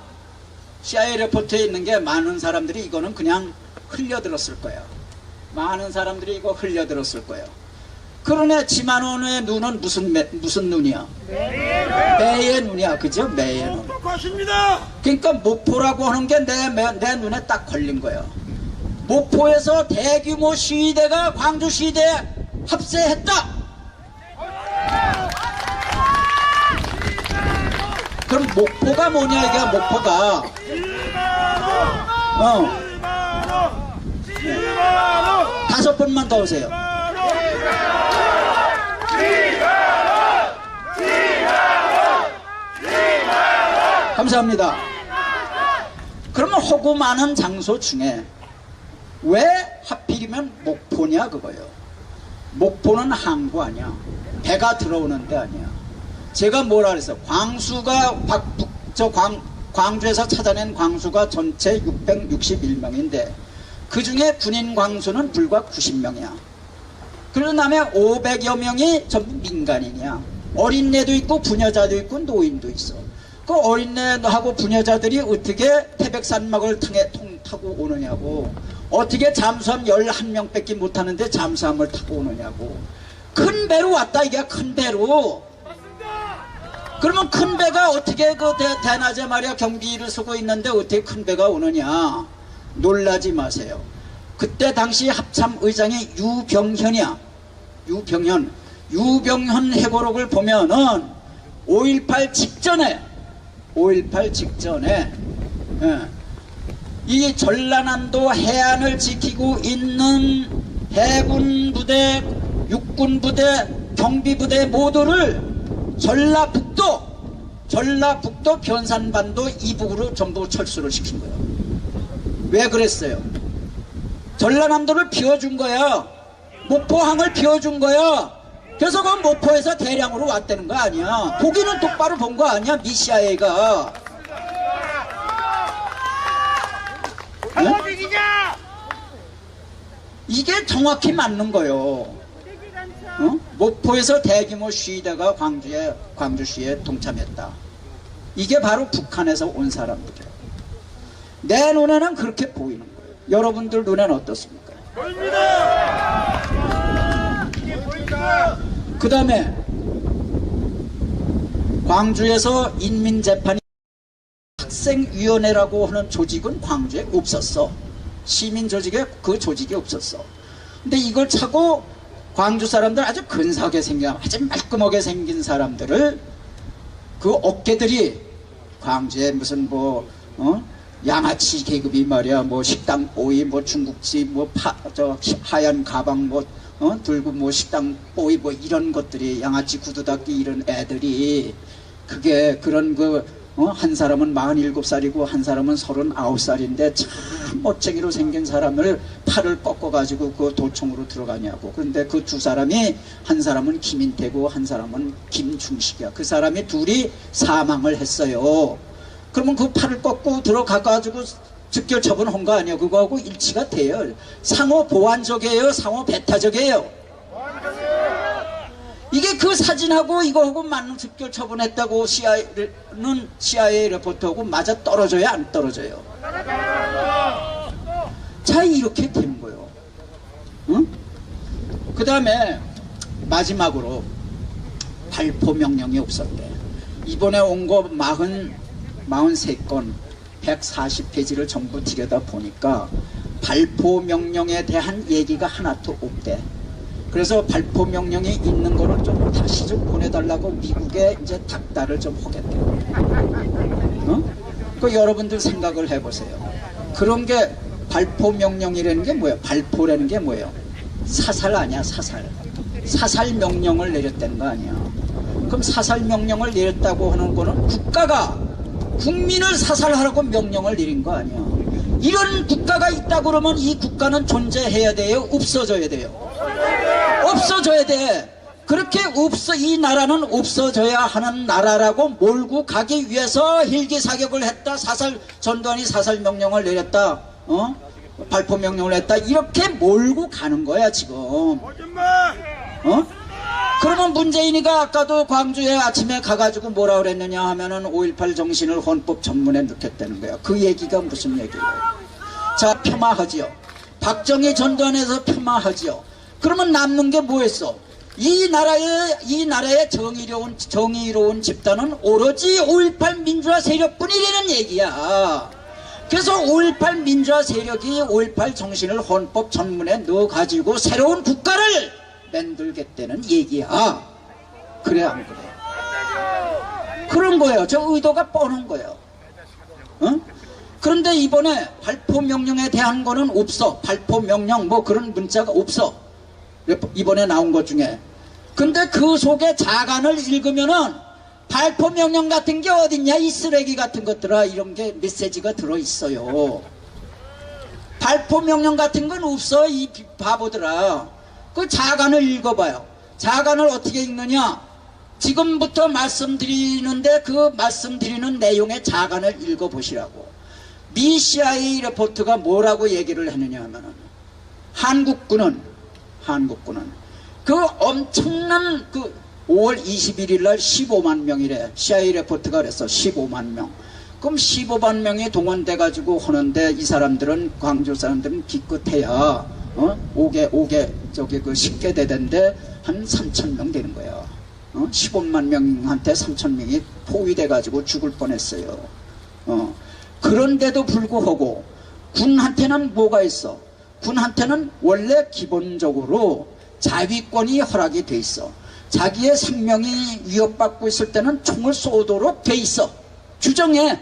CIA 리포트에 있는 게 많은 사람들이 이거는 그냥 흘려들었을 거예요. 많은 사람들이 이거 흘려들었을 거예요. 그러네. 지만원의 눈은 무슨 눈이야? 매의 눈이야. 그죠? 매의 눈. 그러니까 목포라고 하는 게 내 눈에 딱 걸린 거예요. 목포에서 대규모 시위대가 광주 시위대에 합세했다. 그럼 목포가 뭐냐 이게 목포가 다섯 번만 더 오세요. 감사합니다. 그러면 호구 많은 장소 중에 왜 하필이면 목포냐 그거예요. 목포는 항구 아니야. 배가 들어오는 데 아니야. 제가 뭐라 그랬어? 광수가 광주에서 찾아낸 광수가 전체 661명인데 그 중에 군인 광수는 불과 90명이야. 그런 다음에 500여 명이 전부 민간인이야. 어린애도 있고 부녀자도 있고 노인도 있어. 그 어린애하고 부녀자들이 어떻게 태백산막을 타고 오느냐고. 어떻게 잠수함 11명밖에 못하는데 잠수함을 타고 오느냐고. 큰 배로 왔다 이게 큰 배로. 그러면 큰 배가 어떻게 그 대낮에 말이야 경비를 쓰고 있는데 어떻게 큰 배가 오느냐. 놀라지 마세요. 그때 당시 합참 의장이 유병현이야. 유병현 해고록을 보면은 5.18 직전에 이 전라남도 해안을 지키고 있는 해군 부대, 육군 부대, 경비 부대 모두를 전라북도 변산반도 이북으로 전부 철수를 시킨 거예요. 왜 그랬어요? 전라남도를 비워준 거야. 목포항을 비워준 거야. 그래서 그 목포에서 대량으로 왔다는 거 아니야. 보기는 똑바로 본 거 아니야. 미 CIA가. 네? 이게 정확히 맞는 거예요. 목포에서 대규모 시위대가 광주 시위에 동참했다. 이게 바로 북한에서 온 사람들이에요. 내 눈에는 그렇게 보이는 거예요. 여러분들 눈에는 어떻습니까? 그 다음에 광주에서 인민재판이 학생위원회라고 하는 조직은 광주에 없었어. 시민조직에 그 조직이 없었어. 근데 이걸 차고 광주 사람들 아주 근사하게 생긴, 아주 말끔하게 생긴 사람들을 그 업계들이 광주에 무슨 양아치 계급이 말이야, 식당 보이, 중국집, 하얀 가방 들고 식당 보이 이런 것들이 양아치 구두 닦기 이런 애들이 그게 그런 한 사람은 47살이고 한 사람은 39살인데 참 멋쟁이로 생긴 사람을 팔을 꺾어가지고 그 도청으로 들어가냐고. 그런데 그 두 사람이 한 사람은 김인태고 한 사람은 김중식이야. 그 사람이 둘이 사망을 했어요. 그러면 그 팔을 꺾고 들어가가지고 즉결 처분한 거 아니에요. 그거하고 일치가 돼요. 상호 보완적이에요, 상호 배타적이에요. 이게 그 사진하고 이거하고 맞는 즉결 처분했다고 CIA 리포트하고 맞아 떨어져야 안 떨어져요? 자, 이렇게 된 거예요. 응? 그 다음에 마지막으로 발포 명령이 없었대. 이번에 온 거 43건 140페이지를 전부 들여다 보니까 발포 명령에 대한 얘기가 하나도 없대. 그래서 발포 명령이 있는 거를 좀 다시 좀 보내달라고 미국에 이제 닥달을 좀 하겠대. 그 여러분들 생각을 해보세요. 그런 게 발포 명령이라는 게 뭐예요? 발포라는 게 뭐예요? 사살 아니야, 사살. 사살 명령을 내렸다는 거 아니야. 그럼 사살 명령을 내렸다고 하는 거는 국가가 국민을 사살하라고 명령을 내린 거 아니야. 이런 국가가 있다 그러면 이 국가는 존재해야 돼요? 없어져야 돼요? 없어져야 돼. 그렇게 이 나라는 없어져야 하는 나라라고 몰고 가기 위해서 헬기 사격을 했다. 전두환이 사살 명령을 내렸다. 발포 명령을 했다. 이렇게 몰고 가는 거야 지금. 그러면 문재인이가 아까도 광주에 아침에 가가지고 뭐라 그랬느냐 하면은 5.18 정신을 헌법 전문에 넣겠다는 거야. 그 얘기가 무슨 얘기예요? 자, 폄하하지요. 박정희 전두환에서 폄하하지요. 그러면 남는 게 뭐였어? 이 나라의 정의로운 집단은 오로지 5.18 민주화 세력뿐이라는 얘기야. 그래서 5.18 민주화 세력이 5.18 정신을 헌법 전문에 넣어가지고 새로운 국가를 만들겠다는 얘기야. 그래 안 그래? 그런 거예요. 저 의도가 뻔한 거예요. 그런데 이번에 발포 명령에 대한 거는 없어. 발포 명령 뭐 그런 문자가 없어. 이번에 나온 것 중에. 근데 그 속에 자간을 읽으면은 발포 명령 같은 게 어딨냐, 이 쓰레기 같은 것들아. 이런 게 메시지가 들어있어요. 발포 명령 같은 건 없어, 이 바보들아. 그 자간을 읽어봐요. 자간을 어떻게 읽느냐? 지금부터 말씀드리는데 그 말씀드리는 내용의 자간을 읽어보시라고. 미 CIA 리포트가 뭐라고 얘기를 했느냐 하면은, 한국군은 그 엄청난 5월 21일 날 15만 명이래. CIA 리포트가 그랬어. 15만 명. 그럼 15만 명이 동원돼 가지고 하는데 이 사람들은, 광주 사람들은 기껏해야 저기 그 10개 대대인데 한 3,000명 되는 거야. 15만 명한테 3,000명이 포위돼 가지고 죽을 뻔했어요. 그런데도 불구하고 군한테는 뭐가 있어? 군한테는 원래 기본적으로 자위권이 허락이 돼 있어. 자기의 생명이 위협받고 있을 때는 총을 쏘도록 돼 있어. 규정해.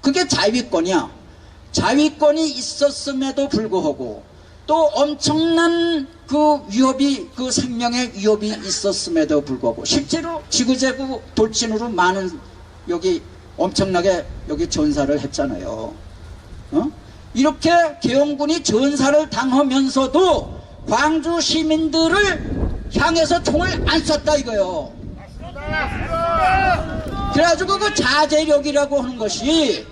그게 자위권이야. 자위권이 있었음에도 불구하고 또 엄청난 그 위협이, 그 생명의 위협이 있었음에도 불구하고 실제로 지구재구 돌진으로 많은 여기 엄청나게 여기 전사를 했잖아요. 이렇게 계엄군이 전사를 당하면서도 광주 시민들을 향해서 총을 안 쐈다 이거요. 그래가지고 그 자제력이라고 하는 것이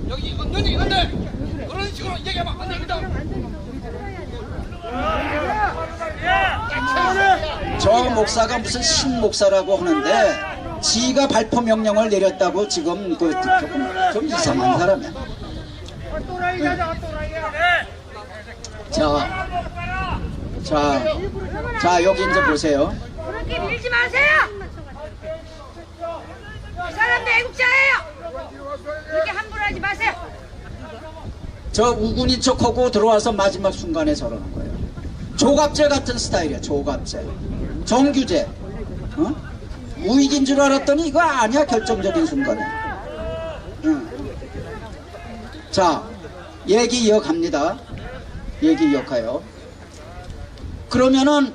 여기 언론이 있는데 그런 식으로 얘기하면 안 됩니다. 저 목사가 무슨 신목사라고 하는데 지가 발포 명령을 내렸다고 지금 조금 좀 이상한 사람이야. 자 여기 이제 보세요. 그렇게 밀지 마세요. 이 사람들 애국자예요. 그렇게 함부로 하지 마세요. 저 우군인 척하고 들어와서 마지막 순간에 저러는 거예요. 조갑제 같은 스타일이야. 조갑제, 정규제. 우익인 줄 알았더니 이거 아니야. 결정적인 순간에. 자, 얘기 이어갑니다. 얘기 이어가요. 그러면은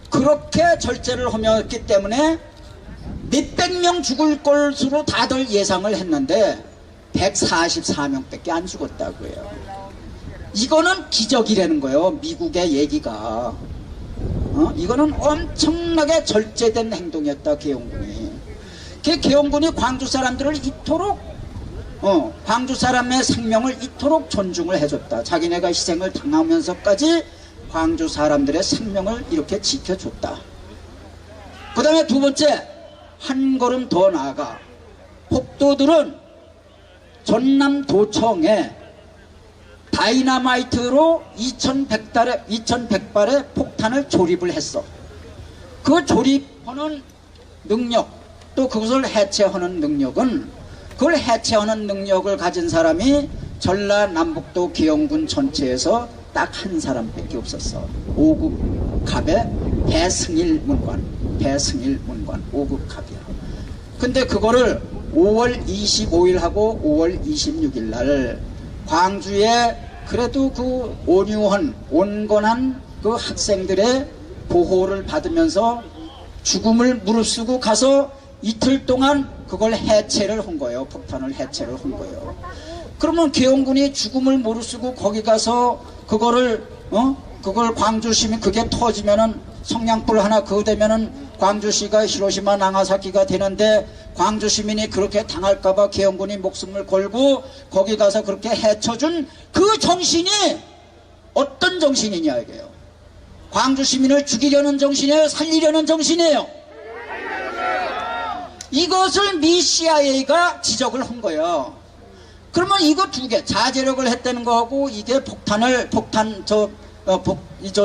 그렇게 절제를 하였기 때문에 몇백 명 죽을 것으로 다들 예상을 했는데 144명밖에 안 죽었다고요. 이거는 기적이라는 거예요. 미국의 얘기가. 이거는 엄청나게 절제된 행동이었다. 계엄군이. 계엄군이 광주 사람들을 이토록 광주 사람의 생명을 이토록 존중을 해줬다. 자기네가 희생을 당하면서까지 광주 사람들의 생명을 이렇게 지켜줬다. 그 다음에 두 번째, 한 걸음 더 나아가 폭도들은 전남도청에 다이너마이트로 2100발의 폭탄을 조립을 했어. 그 조립하는 능력, 또 그것을 해체하는 능력은, 그걸 해체하는 능력을 가진 사람이 전라남북도 계엄군 전체에서 딱 한 사람밖에 없었어. 5급 갑의 배승일 문관 5급 갑이야. 근데 그거를 5월 25일하고 5월 26일 날 광주에 그래도 그 온건한 그 학생들의 보호를 받으면서 죽음을 무릅쓰고 가서 이틀 동안 그걸 해체를 한 거예요. 폭탄을 해체를 한 거예요. 그러면 계엄군이 죽음을 무릅쓰고 거기 가서 그걸 광주시민 그게 터지면은 성냥불 하나 그거 되면은 광주시가 히로시마 나가사키가 되는데 광주 시민이 그렇게 당할까봐 계엄군이 목숨을 걸고 거기 가서 그렇게 해쳐준 그 정신이 어떤 정신이냐 이게요. 광주 시민을 죽이려는 정신이에요? 살리려는 정신이에요? 이것을 미 CIA가 지적을 한 거예요. 그러면 이거 두 개, 자제력을 했다는 거하고 이게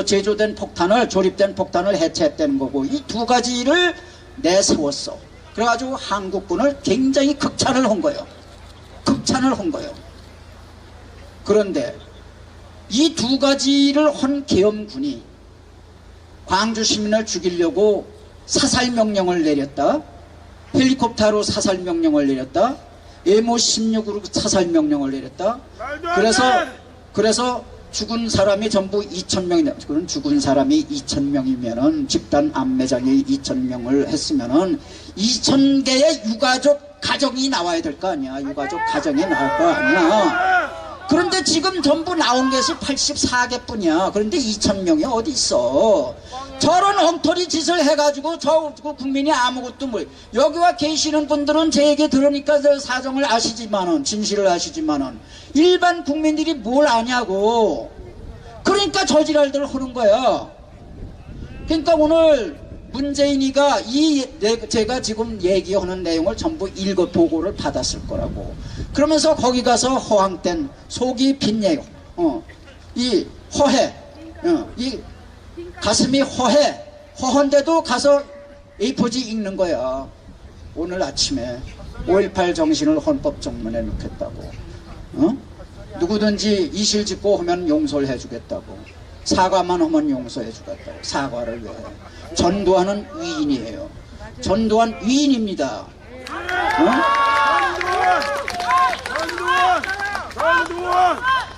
제조된 폭탄을, 조립된 폭탄을 해체했다는 거고, 이 두 가지를 내세웠어. 그래가지고 한국군을 굉장히 극찬을 한 거예요. 극찬을 한 거예요. 그런데 이 두 가지를 한 계엄군이 광주 시민을 죽이려고 사살명령을 내렸다. 헬리콥터로 사살명령을 내렸다. M16으로 사살명령을 내렸다. 그래서 죽은 사람이 전부 2,000명이다. 죽은 사람이 2,000명이면은 집단 암매장이 2,000명을 했으면은 2,000개의 유가족 가정이 나와야 될 거 아니야. 유가족 가정이 나올 거 아니야. 그런데 지금 전부 나온 것이 84개 뿐이야. 그런데 2,000명이 어디 있어. 저런 엉터리 짓을 해가지고 저 국민이 아무것도 뭐 여기 와 계시는 분들은 제 얘기 들으니까 저 사정을 아시지만은 진실을 아시지만은 일반 국민들이 뭘 아냐고. 그러니까 저지랄들 하는 거야. 그러니까 오늘 문재인이가 제가 지금 얘기하는 내용을 전부 보고를 받았을 거라고. 그러면서 거기 가서 허황된 속이 빈 얘기, 이 허해, 이 가슴이 허한데도 가서 A4지 읽는 거야. 오늘 아침에 5.18 정신을 헌법정문에 넣겠다고. 누구든지 이실 짓고 하면 용서를 해주겠다고. 사과만 하면 용서해 주겠다고. 사과를 왜 해? 전두환은 위인이에요. 전두환 위인입니다.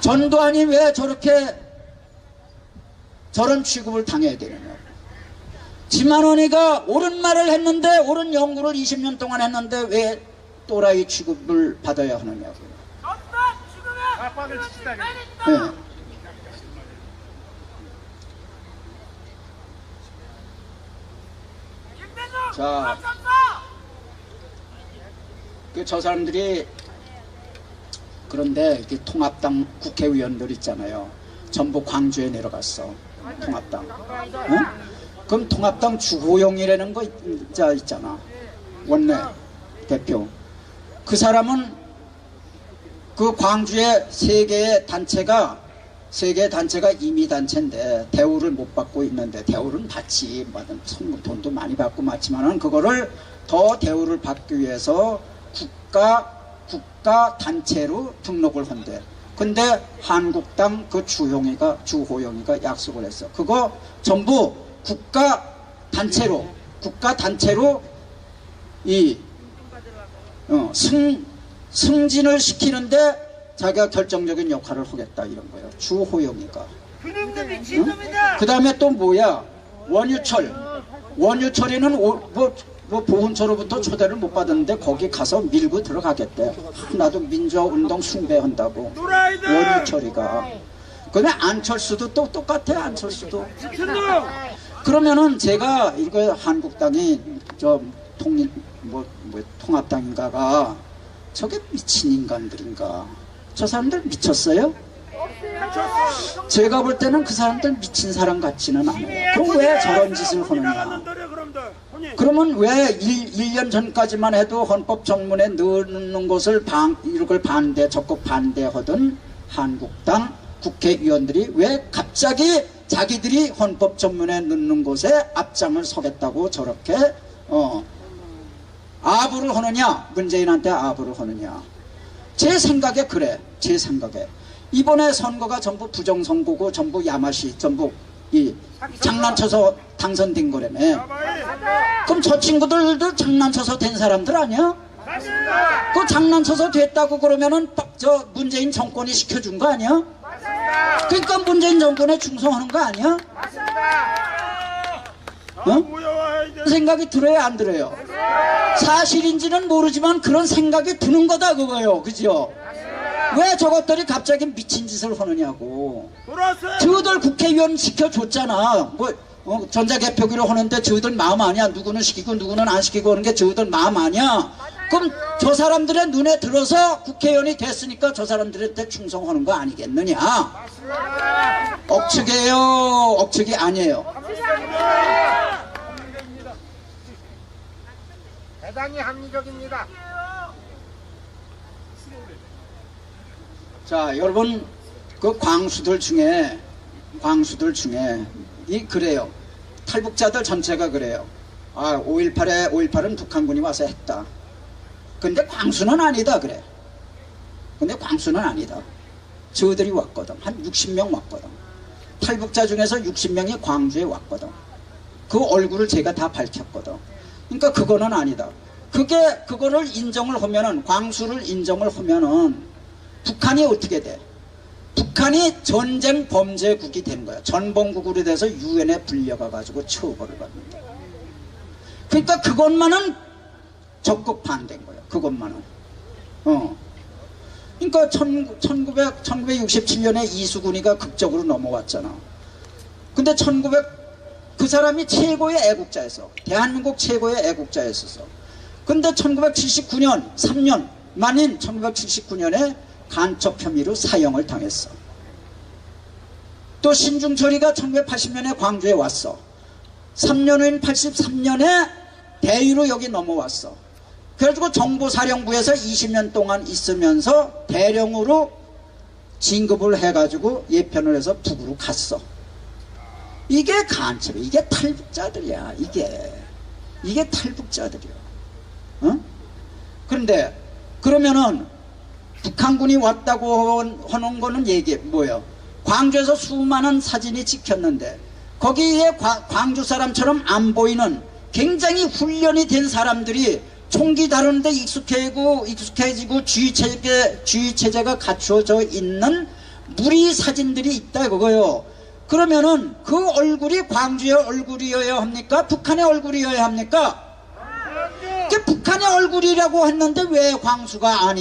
전두환이 왜 저런 취급을 당해야 되느냐고. 지만원이가 옳은 말을 했는데, 옳은 연구를 20년 동안 했는데 왜 또라이 취급을 받아야 하느냐고. 네. 자, 저 사람들이 그런데 이렇게 통합당 국회의원들 있잖아요. 전부 광주에 내려갔어. 통합당. 응? 그럼 통합당 주호영이라는 거 있잖아. 원내 대표. 그 사람은 그 광주에 세 개의 단체가 임의단체인데 대우를 못 받고 있는데, 대우는 받지, 돈도 많이 받고 맞지만은 그거를 더 대우를 받기 위해서 국가 단체로 등록을 한대. 근데 한국당 그 주호영이가 약속을 했어. 그거 전부 국가 단체로 승진을 시키는데 자기가 결정적인 역할을 하겠다 이런 거예요. 주호영이가. 그 다음에 또 뭐야? 원유철이는 보훈처로부터 초대를 못 받았는데 거기 가서 밀고 들어가겠대. 나도 민주화운동 숭배한다고. 원유철이가. 그다음에 안철수도 또 똑같아. 안철수도. 그러면은 제가 이거 한국당이 통합당인가가 저게 미친 인간들인가? 저 사람들 미쳤어요? 제가 볼 때는 그 사람들 미친 사람 같지는 않아요. 그럼 왜 저런 짓을 하느냐? 그러면 왜 1년 전까지만 해도 헌법정문에 넣는 것을 이걸 적극 반대하던 한국당 국회의원들이 왜 갑자기 자기들이 헌법정문에 넣는 곳에 앞장을 서겠다고 저렇게 아부를 하느냐? 문재인한테 아부를 하느냐? 제 생각에 그래. 제 생각에 이번에 선거가 전부 부정선거고 전부 야마시 전부 장난쳐서 당선된 거라며. 그럼 저 친구들도 장난쳐서 된 사람들 아니야? 그 장난쳐서 됐다고 그러면은 저 문재인 정권이 시켜준 거 아니야? 그러니까 문재인 정권에 충성하는 거 아니야? 어? 생각이 들어요, 안 들어요? 사실인지는 모르지만 그런 생각이 드는 거다 그거요, 그죠? 왜 저것들이 갑자기 미친 짓을 하느냐고. 저들 국회의원 시켜줬잖아. 뭐 전자개표기로 하는데 저들 마음 아니야? 누구는 시키고 누구는 안 시키고 하는 게 저들 마음 아니야? 그럼 저 사람들의 눈에 들어서 국회의원이 됐으니까 저 사람들한테 충성하는 거 아니겠느냐? 억측이에요, 억측이 아니에요. 대단히 합리적입니다. 자, 여러분, 그 광수들 중에 그래요. 탈북자들 전체가 그래요. 아, 5.18은 북한군이 와서 했다. 근데 광수는 아니다 그래. 근데 광수는 아니다. 저들이 왔거든. 한 60명 왔거든. 탈북자 중에서 60명이 광주에 왔거든. 그 얼굴을 제가 다 밝혔거든. 그러니까 그거는 아니다. 그거를 인정을 하면은, 광수를 인정을 하면은 북한이 어떻게 돼? 북한이 전쟁 범죄국이 된 거야. 전범국으로 돼서 유엔에 불려가가지고 처벌을 받는다. 그러니까 그것만은 적극 반대인 거야. 그것만은. 그러니까 1967년에 이수근이가 극적으로 넘어왔잖아. 근데 그 사람이 최고의 애국자였어. 대한민국 최고의 애국자였었어. 근데 1979년, 3년 만인 1979년에 간첩 혐의로 사형을 당했어. 또 신중철이가 1980년에 광주에 왔어. 3년 후인 83년에 대위로 여기 넘어왔어. 그래가지고 정보사령부에서 20년 동안 있으면서 대령으로 진급을 해가지고 예편을 해서 북으로 갔어. 이게 간첩이야. 이게 탈북자들이야. 이게 탈북자들이야. 어? 그런데 그러면은 북한군이 왔다고 하는 거는 뭐예요? 광주에서 수많은 사진이 찍혔는데 거기에 광주 사람처럼 안 보이는 굉장히 훈련이 된 사람들이 총기 다루는데 익숙해지고 주의체제가 갖추어져 있는 무리 사진들이 있다 그거요. 그러면은 그 얼굴이 광주의 얼굴이어야 합니까? 북한의 얼굴이어야 합니까? 북한의 얼굴이라고 했는데 왜 광수가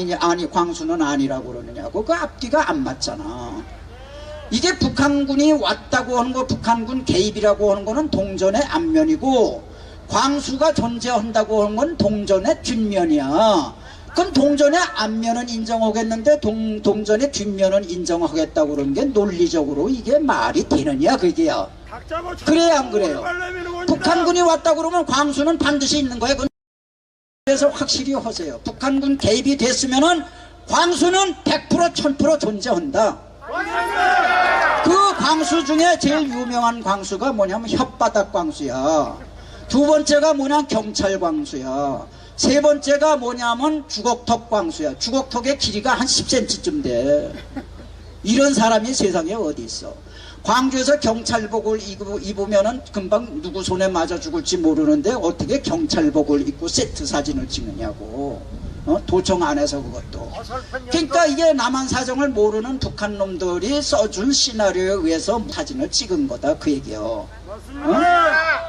광수는 아니라고 그러느냐고. 그 앞뒤가 안 맞잖아. 이게 북한군이 왔다고 하는 거, 북한군 개입이라고 하는 거는 동전의 앞면이고, 광수가 존재한다고 하는 건 동전의 뒷면이야. 그럼 동전의 앞면은 인정하겠는데 동전의 뒷면은 인정하겠다고 그러는 게 논리적으로 이게 말이 되느냐 그게요. 그래 안 그래요? 북한군이 왔다고 그러면 광수는 반드시 있는 거예요. 그래서 확실히 하세요. 북한군 개입이 됐으면은 광수는 100% 1000% 존재한다. 그 광수 중에 제일 유명한 광수가 뭐냐면 혓바닥 광수야. 두 번째가 뭐냐면 경찰 광수야. 세 번째가 뭐냐면 주걱턱 광수야. 주걱턱의 길이가 한 10cm쯤 돼. 이런 사람이 세상에 어디 있어. 광주에서 경찰복을 입으면은 금방 누구 손에 맞아 죽을지 모르는데 어떻게 경찰복을 입고 세트 사진을 찍느냐고. 도청 안에서 그것도. 그러니까 이게 남한 사정을 모르는 북한 놈들이 써준 시나리오에 의해서 사진을 찍은 거다 그 얘기요.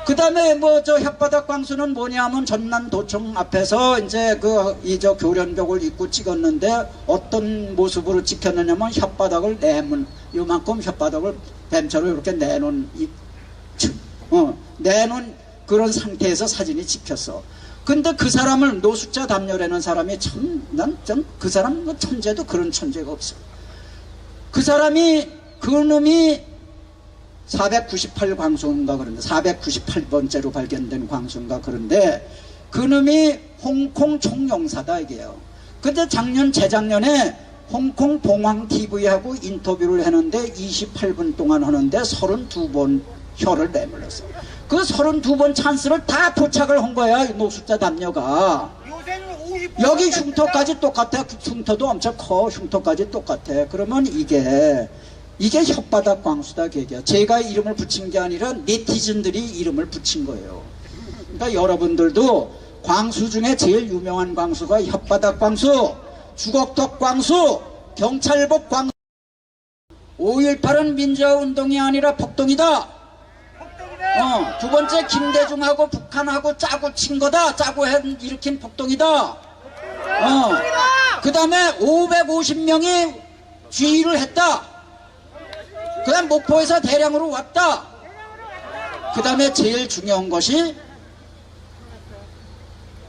그 다음에 뭐 저 혓바닥 광수는 뭐냐면 전남 도청 앞에서 이제 저 교련복을 입고 찍었는데 어떤 모습으로 찍혔느냐면 혓바닥을 요만큼 혓바닥을 뱀처럼 이렇게 내놓은 그런 상태에서 사진이 찍혔어. 근데 그 사람을 노숙자 담요라는 사람이 그 사람 천재도 그런 천재가 없어. 그놈이 498 광수인가 그런데 498번째로 발견된 광수인가 그런데 그놈이 홍콩 총영사다 이게요. 근데 재작년에 홍콩 봉황 TV하고 인터뷰를 했는데 28분 동안 하는데 32번 혀를 내물렀어. 그 32번 찬스를 다 포착을 한 거야 노숙자 담요가. 여기 흉터까지 똑같아. 흉터도 엄청 커. 흉터까지 똑같아. 그러면 이게 혓바닥 광수다 걔기야. 제가 이름을 붙인 게 아니라 네티즌들이 이름을 붙인 거예요. 그러니까 여러분들도 광수 중에 제일 유명한 광수가 혓바닥 광수, 주걱턱 광수, 경찰복 광수. 5.18은 민주화운동이 아니라 폭동이다. 두 번째 김대중하고 북한하고 짜고 친 거다. 짜고 일으킨 폭동이다. 그 다음에 550명이 주의를 했다. 그 다음 목포에서 대량으로 왔다. 그 다음에 제일 중요한 것이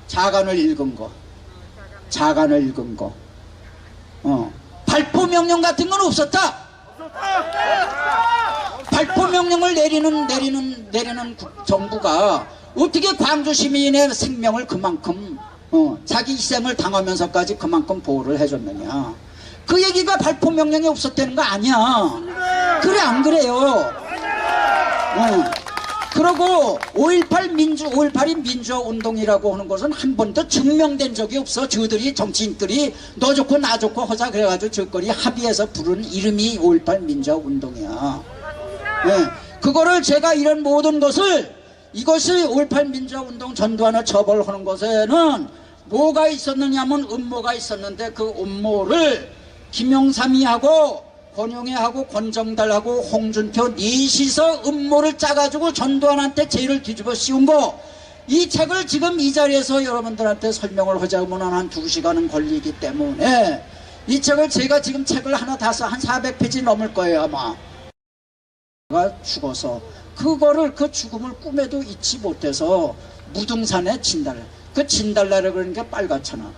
자간을 읽은 거. 자간을 읽은 거. 발포 명령 같은 건 없었다. 발포 명령을 내리는 정부가 어떻게 광주 시민의 생명을 그만큼 자기 희생을 당하면서까지 그만큼 보호를 해줬느냐. 그 얘기가 발포 명령이 없었다는 거 아니야. 그래 안 그래요? 그러고 5.18이 민주화 운동이라고 하는 것은 한 번도 증명된 적이 없어. 저들이 정치인들이 너 좋고 나 좋고 하자 그래가지고 저거리 합의해서 부른 이름이 5.18 민주화 운동이야. 그거를 제가 이런 모든 것을 이것이 5.18 민주화 운동 전두환을 처벌하는 것에는 뭐가 있었느냐면 음모가 있었는데 그 음모를 김영삼이하고 권용애하고 권정달하고 홍준표 넷이서 음모를 짜가지고 전두환한테 죄를 뒤집어 씌운 거. 이 책을 지금 이 자리에서 여러분들한테 설명을 하자면 한 2시간은 걸리기 때문에 이 책을 제가 지금 책을 하나 다 써 한 400페이지 넘을 거예요 아마. 가 죽어서 그거를 그 죽음을 꿈에도 잊지 못해서 무등산에 진달래. 그 진달래를 그러는 게 빨갛잖아.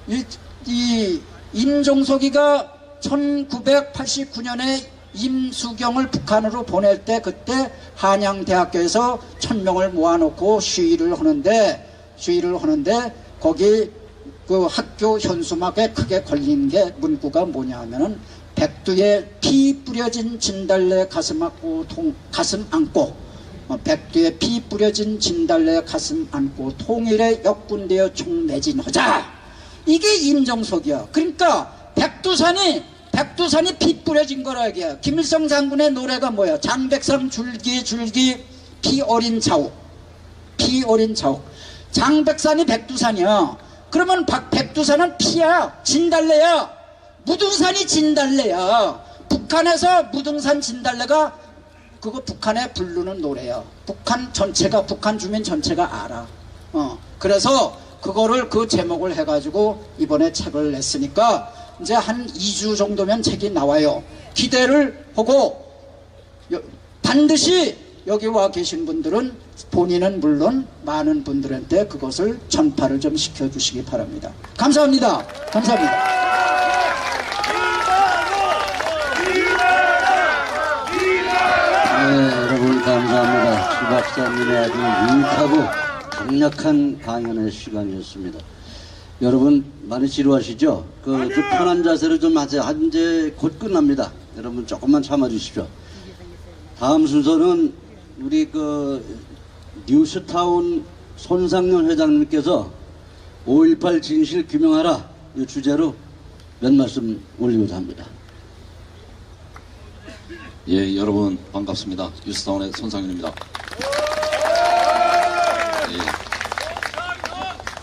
이 임종석이가 1989년에 임수경을 북한으로 보낼 때 그때 한양대학교에서 1000명을 모아놓고 시위를 하는데 거기 그 학교 현수막에 크게 걸린 게 문구가 뭐냐 하면은 백두에 피 뿌려진 진달래 가슴 안고 백두에 피 뿌려진 진달래 가슴 안고 통일의 역군되어 총매진하자. 이게 임종석이야. 그러니까 백두산이 피 뿌려진 거라 이게. 김일성 장군의 노래가 뭐야? 장백산 줄기 피 어린 자욱. 장백산이 백두산이야. 그러면 백두산은 피야. 진달래야. 무등산이 진달래야. 북한에서 무등산 진달래가 그거 북한에 부르는 노래야. 북한 주민 전체가 알아. 그래서 그거를 그 제목을 해가지고 이번에 책을 냈으니까 이제 한 2주 정도면 책이 나와요. 기대를 하고 반드시 여기 와 계신 분들은 본인은 물론 많은 분들한테 그것을 전파를 좀 시켜주시기 바랍니다. 감사합니다. 여러분 감사합니다. 수 박사님의 아주 유익하고 강력한 강연의 시간이었습니다. 여러분 많이 지루하시죠? 그 편한 자세로 좀 하세요. 이제 곧 끝납니다. 여러분 조금만 참아주십시오. 다음 순서는 우리 그 뉴스타운 손상년 회장님께서 5.18 진실 규명하라 이 주제로 몇 말씀 올리고자 합니다. 예, 여러분 반갑습니다. 뉴스타운의 손상윤입니다.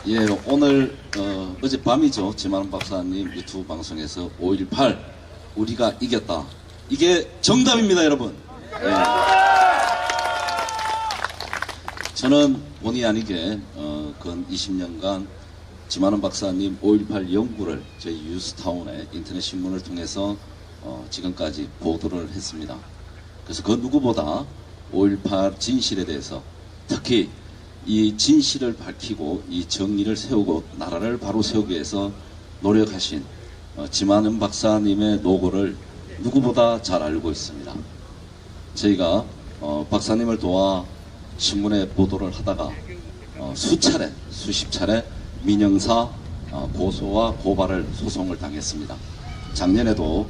예, 오늘 어젯밤이죠. 지만원 박사님 유튜브 방송에서 5.18 우리가 이겼다. 이게 정답입니다, 여러분. 예. 저는 본의 아니게 근 20년간 지만원 박사님 5.18 연구를 저희 뉴스타운의 인터넷 신문을 통해서 지금까지 보도를 했습니다. 그래서 그 누구보다 5.18 진실에 대해서 특히 이 진실을 밝히고 이 정의를 세우고 나라를 바로 세우기 위해서 노력하신 지만원 박사님의 노고를 누구보다 잘 알고 있습니다. 저희가 박사님을 도와 신문에 보도를 하다가 수십 차례 민형사 고소와 고발을 소송을 당했습니다. 작년에도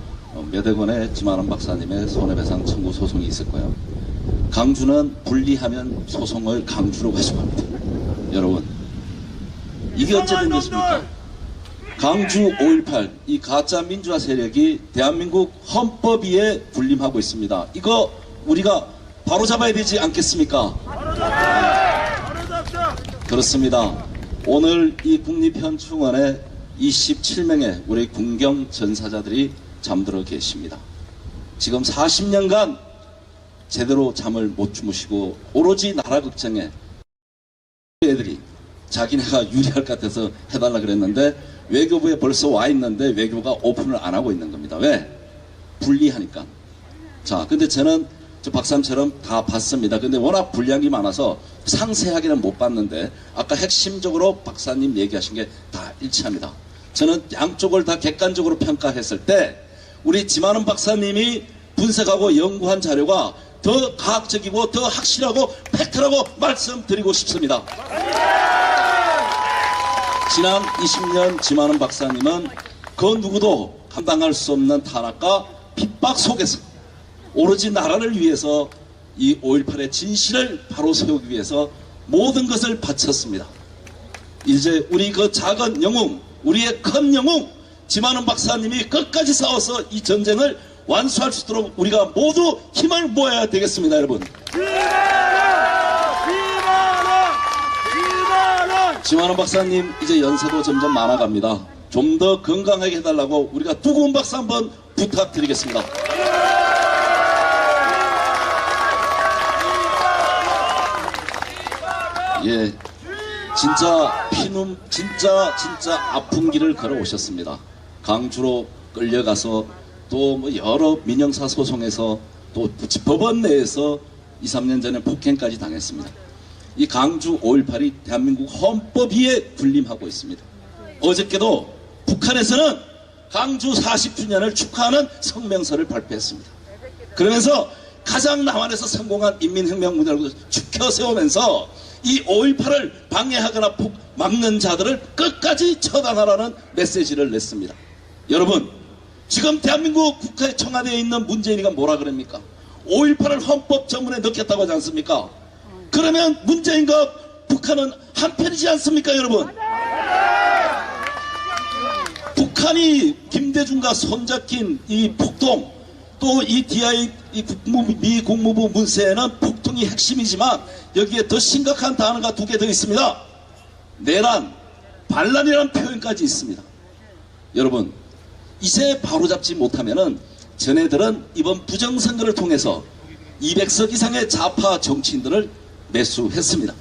몇억 원의 지만원 박사님의 손해배상 청구 소송이 있을 거예요. 강주는 분리하면 소송을 강주로 가져갑니다. 여러분, 이게 어째 문제입니까? 강주 5.18 이 가짜 민주화 세력이 대한민국 헌법위에 군림하고 있습니다. 이거 우리가 바로 잡아야 되지 않겠습니까? 그렇습니다. 오늘 이 국립현충원에 27명의 우리 군경 전사자들이 잠들어 계십니다. 지금 40년간 제대로 잠을 못 주무시고 오로지 나라 걱정에 애들이 자기네가 유리할 것 같아서 해달라 그랬는데 외교부에 벌써 와 있는데 외교부가 오픈을 안 하고 있는 겁니다. 왜? 불리하니까. 자, 근데 저는 저 박사님처럼 다 봤습니다. 근데 워낙 분량이 많아서 상세하게는 못 봤는데 아까 핵심적으로 박사님 얘기하신 게 다 일치합니다. 저는 양쪽을 다 객관적으로 평가했을 때 우리 지만원 박사님이 분석하고 연구한 자료가 더 과학적이고 더 확실하고 팩트라고 말씀드리고 싶습니다. 지난 20년 지만원 박사님은 그 누구도 감당할 수 없는 탄압과 핍박 속에서 오로지 나라를 위해서 이 5.18의 진실을 바로 세우기 위해서 모든 것을 바쳤습니다. 이제 우리 그 작은 영웅, 우리의 큰 영웅 지만원 박사님이 끝까지 싸워서 이 전쟁을 완수할 수 있도록 우리가 모두 힘을 모아야 되겠습니다, 여러분. 지만원 박사님 이제 연세도 점점 많아갑니다. 좀 더 건강하게 해달라고 우리가 두고운 박수 한번 부탁드리겠습니다. 예, 진짜 피눈 진짜 아픈 길을 걸어오셨습니다. 강주로 끌려가서 또 뭐 여러 민형사 소송에서 또 법원 내에서 2, 3년 전에 폭행까지 당했습니다. 이 강주 5.18이 대한민국 헌법 위에 군림하고 있습니다. 어저께도 북한에서는 강주 40주년을 축하하는 성명서를 발표했습니다. 그러면서 가장 남한에서 성공한 인민혁명 문화를 축혀 세우면서 이 5.18을 방해하거나 막는 자들을 끝까지 처단하라는 메시지를 냈습니다. 여러분, 지금 대한민국 국회 청와대에 있는 문재인이가 뭐라 그럽니까? 5.18을 헌법 전문에 넣겠다고 하지 않습니까? 그러면 문재인과 북한은 한편이지 않습니까, 여러분? 북한이 김대중과 손잡힌 이 폭동, 또 이 DI 미 국무부 문서에는 폭동이 핵심이지만 여기에 더 심각한 단어가 2개 더 있습니다. 내란, 반란이라는 표현까지 있습니다. 여러분, 이제 바로잡지 못하면은 전애들은 이번 부정선거를 통해서 200석 이상의 좌파 정치인들을 매수했습니다.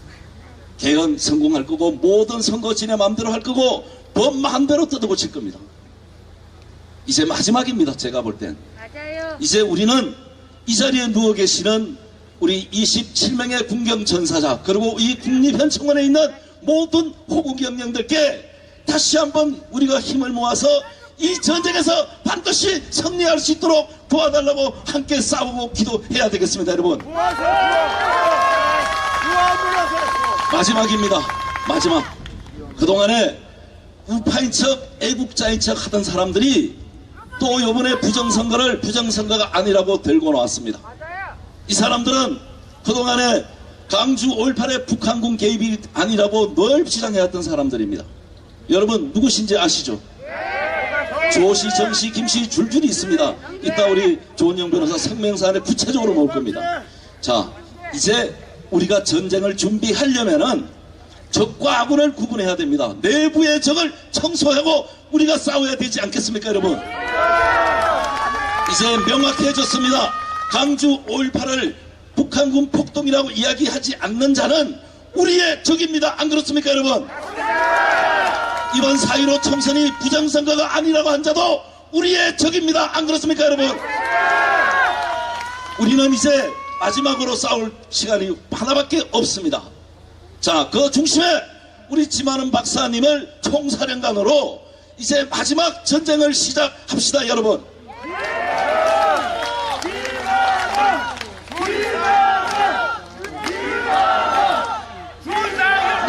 개헌 성공할 거고 모든 선거 지네 마음대로 할 거고 법 마음대로 뜯어고칠 겁니다. 이제 마지막입니다. 제가 볼 땐. 맞아요. 이제 우리는 이 자리에 누워 계시는 우리 27명의 군경 전사자 그리고 이 국립현충원에 있는 모든 호국영령들께 다시 한번 우리가 힘을 모아서 이 전쟁에서 반드시 승리할 수 있도록 도와달라고 함께 싸우고 기도해야 되겠습니다, 여러분. 마지막입니다. 마지막. 그동안에 우파인 척 애국자인 척 하던 사람들이 또 이번에 부정선거가 아니라고 들고 나왔습니다. 이 사람들은 그동안에 강주 5.18의 북한군 개입이 아니라고 늘 주장해왔던 사람들입니다. 여러분 누구신지 아시죠? 조씨, 정씨, 김씨 줄줄이 있습니다. 이따 우리 조은영 변호사 성명서 안에 구체적으로 나올 겁니다. 자, 이제 우리가 전쟁을 준비하려면은 적과 아군을 구분해야 됩니다. 내부의 적을 청소하고 우리가 싸워야 되지 않겠습니까, 여러분? 이제 명확해졌습니다. 강주 5.18을 북한군 폭동이라고 이야기하지 않는 자는 우리의 적입니다. 안 그렇습니까, 여러분? 이번 4.15 총선이 부정선거가 아니라고 한 자도 우리의 적입니다. 안 그렇습니까, 여러분? 우리는 이제 마지막으로 싸울 시간이 하나밖에 없습니다. 자, 그 중심에 우리 지만원 박사님을 총사령관으로 이제 마지막 전쟁을 시작합시다, 여러분.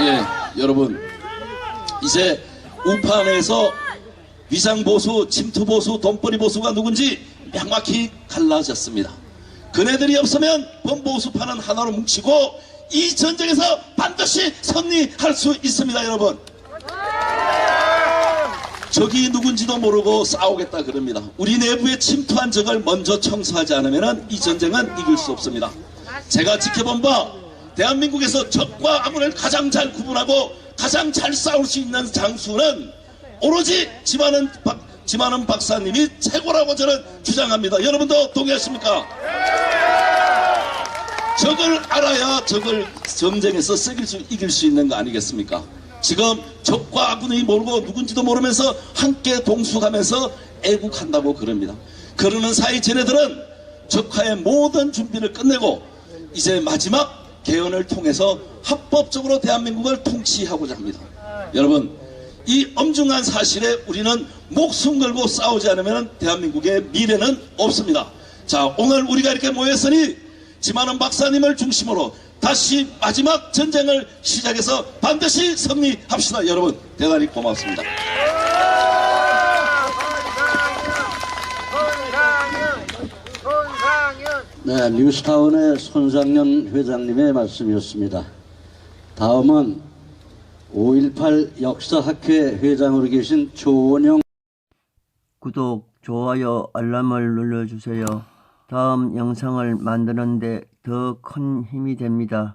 예, 여러분, 이제 우파안에서 위장보수, 침투보수, 돈벌이보수가 누군지 명확히 갈라졌습니다. 그네들이 없으면 범보수파는 하나로 뭉치고 이 전쟁에서 반드시 승리할 수 있습니다, 여러분. 적이 누군지도 모르고 싸우겠다 그럽니다. 우리 내부에 침투한 적을 먼저 청소하지 않으면 이 전쟁은 이길 수 없습니다. 제가 지켜본 바 대한민국에서 적과 아군을 가장 잘 구분하고 가장 잘 싸울 수 있는 장수는 오로지 지만은 박사님이 최고라고 저는 주장합니다. 여러분도 동의하십니까? 적을 알아야 적을 전쟁에서 이길 수 있는 거 아니겠습니까? 지금 적과 아군이 모르고 누군지도 모르면서 함께 동수가면서 애국한다고 그럽니다. 그러는 사이 쟤네들은 적화의 모든 준비를 끝내고 이제 마지막 개헌을 통해서 합법적으로 대한민국을 통치하고자 합니다. 여러분, 이 엄중한 사실에 우리는 목숨 걸고 싸우지 않으면 대한민국의 미래는 없습니다. 자, 오늘 우리가 이렇게 모였으니 지만은 박사님을 중심으로 다시 마지막 전쟁을 시작해서 반드시 승리합시다. 여러분, 대단히 고맙습니다. 네, 뉴스타운의 손상년 회장님의 말씀이었습니다. 다음은 5.18 역사학회 회장으로 계신 조원영. 구독, 좋아요, 알람을 눌러주세요. 다음 영상을 만드는데 더 큰 힘이 됩니다.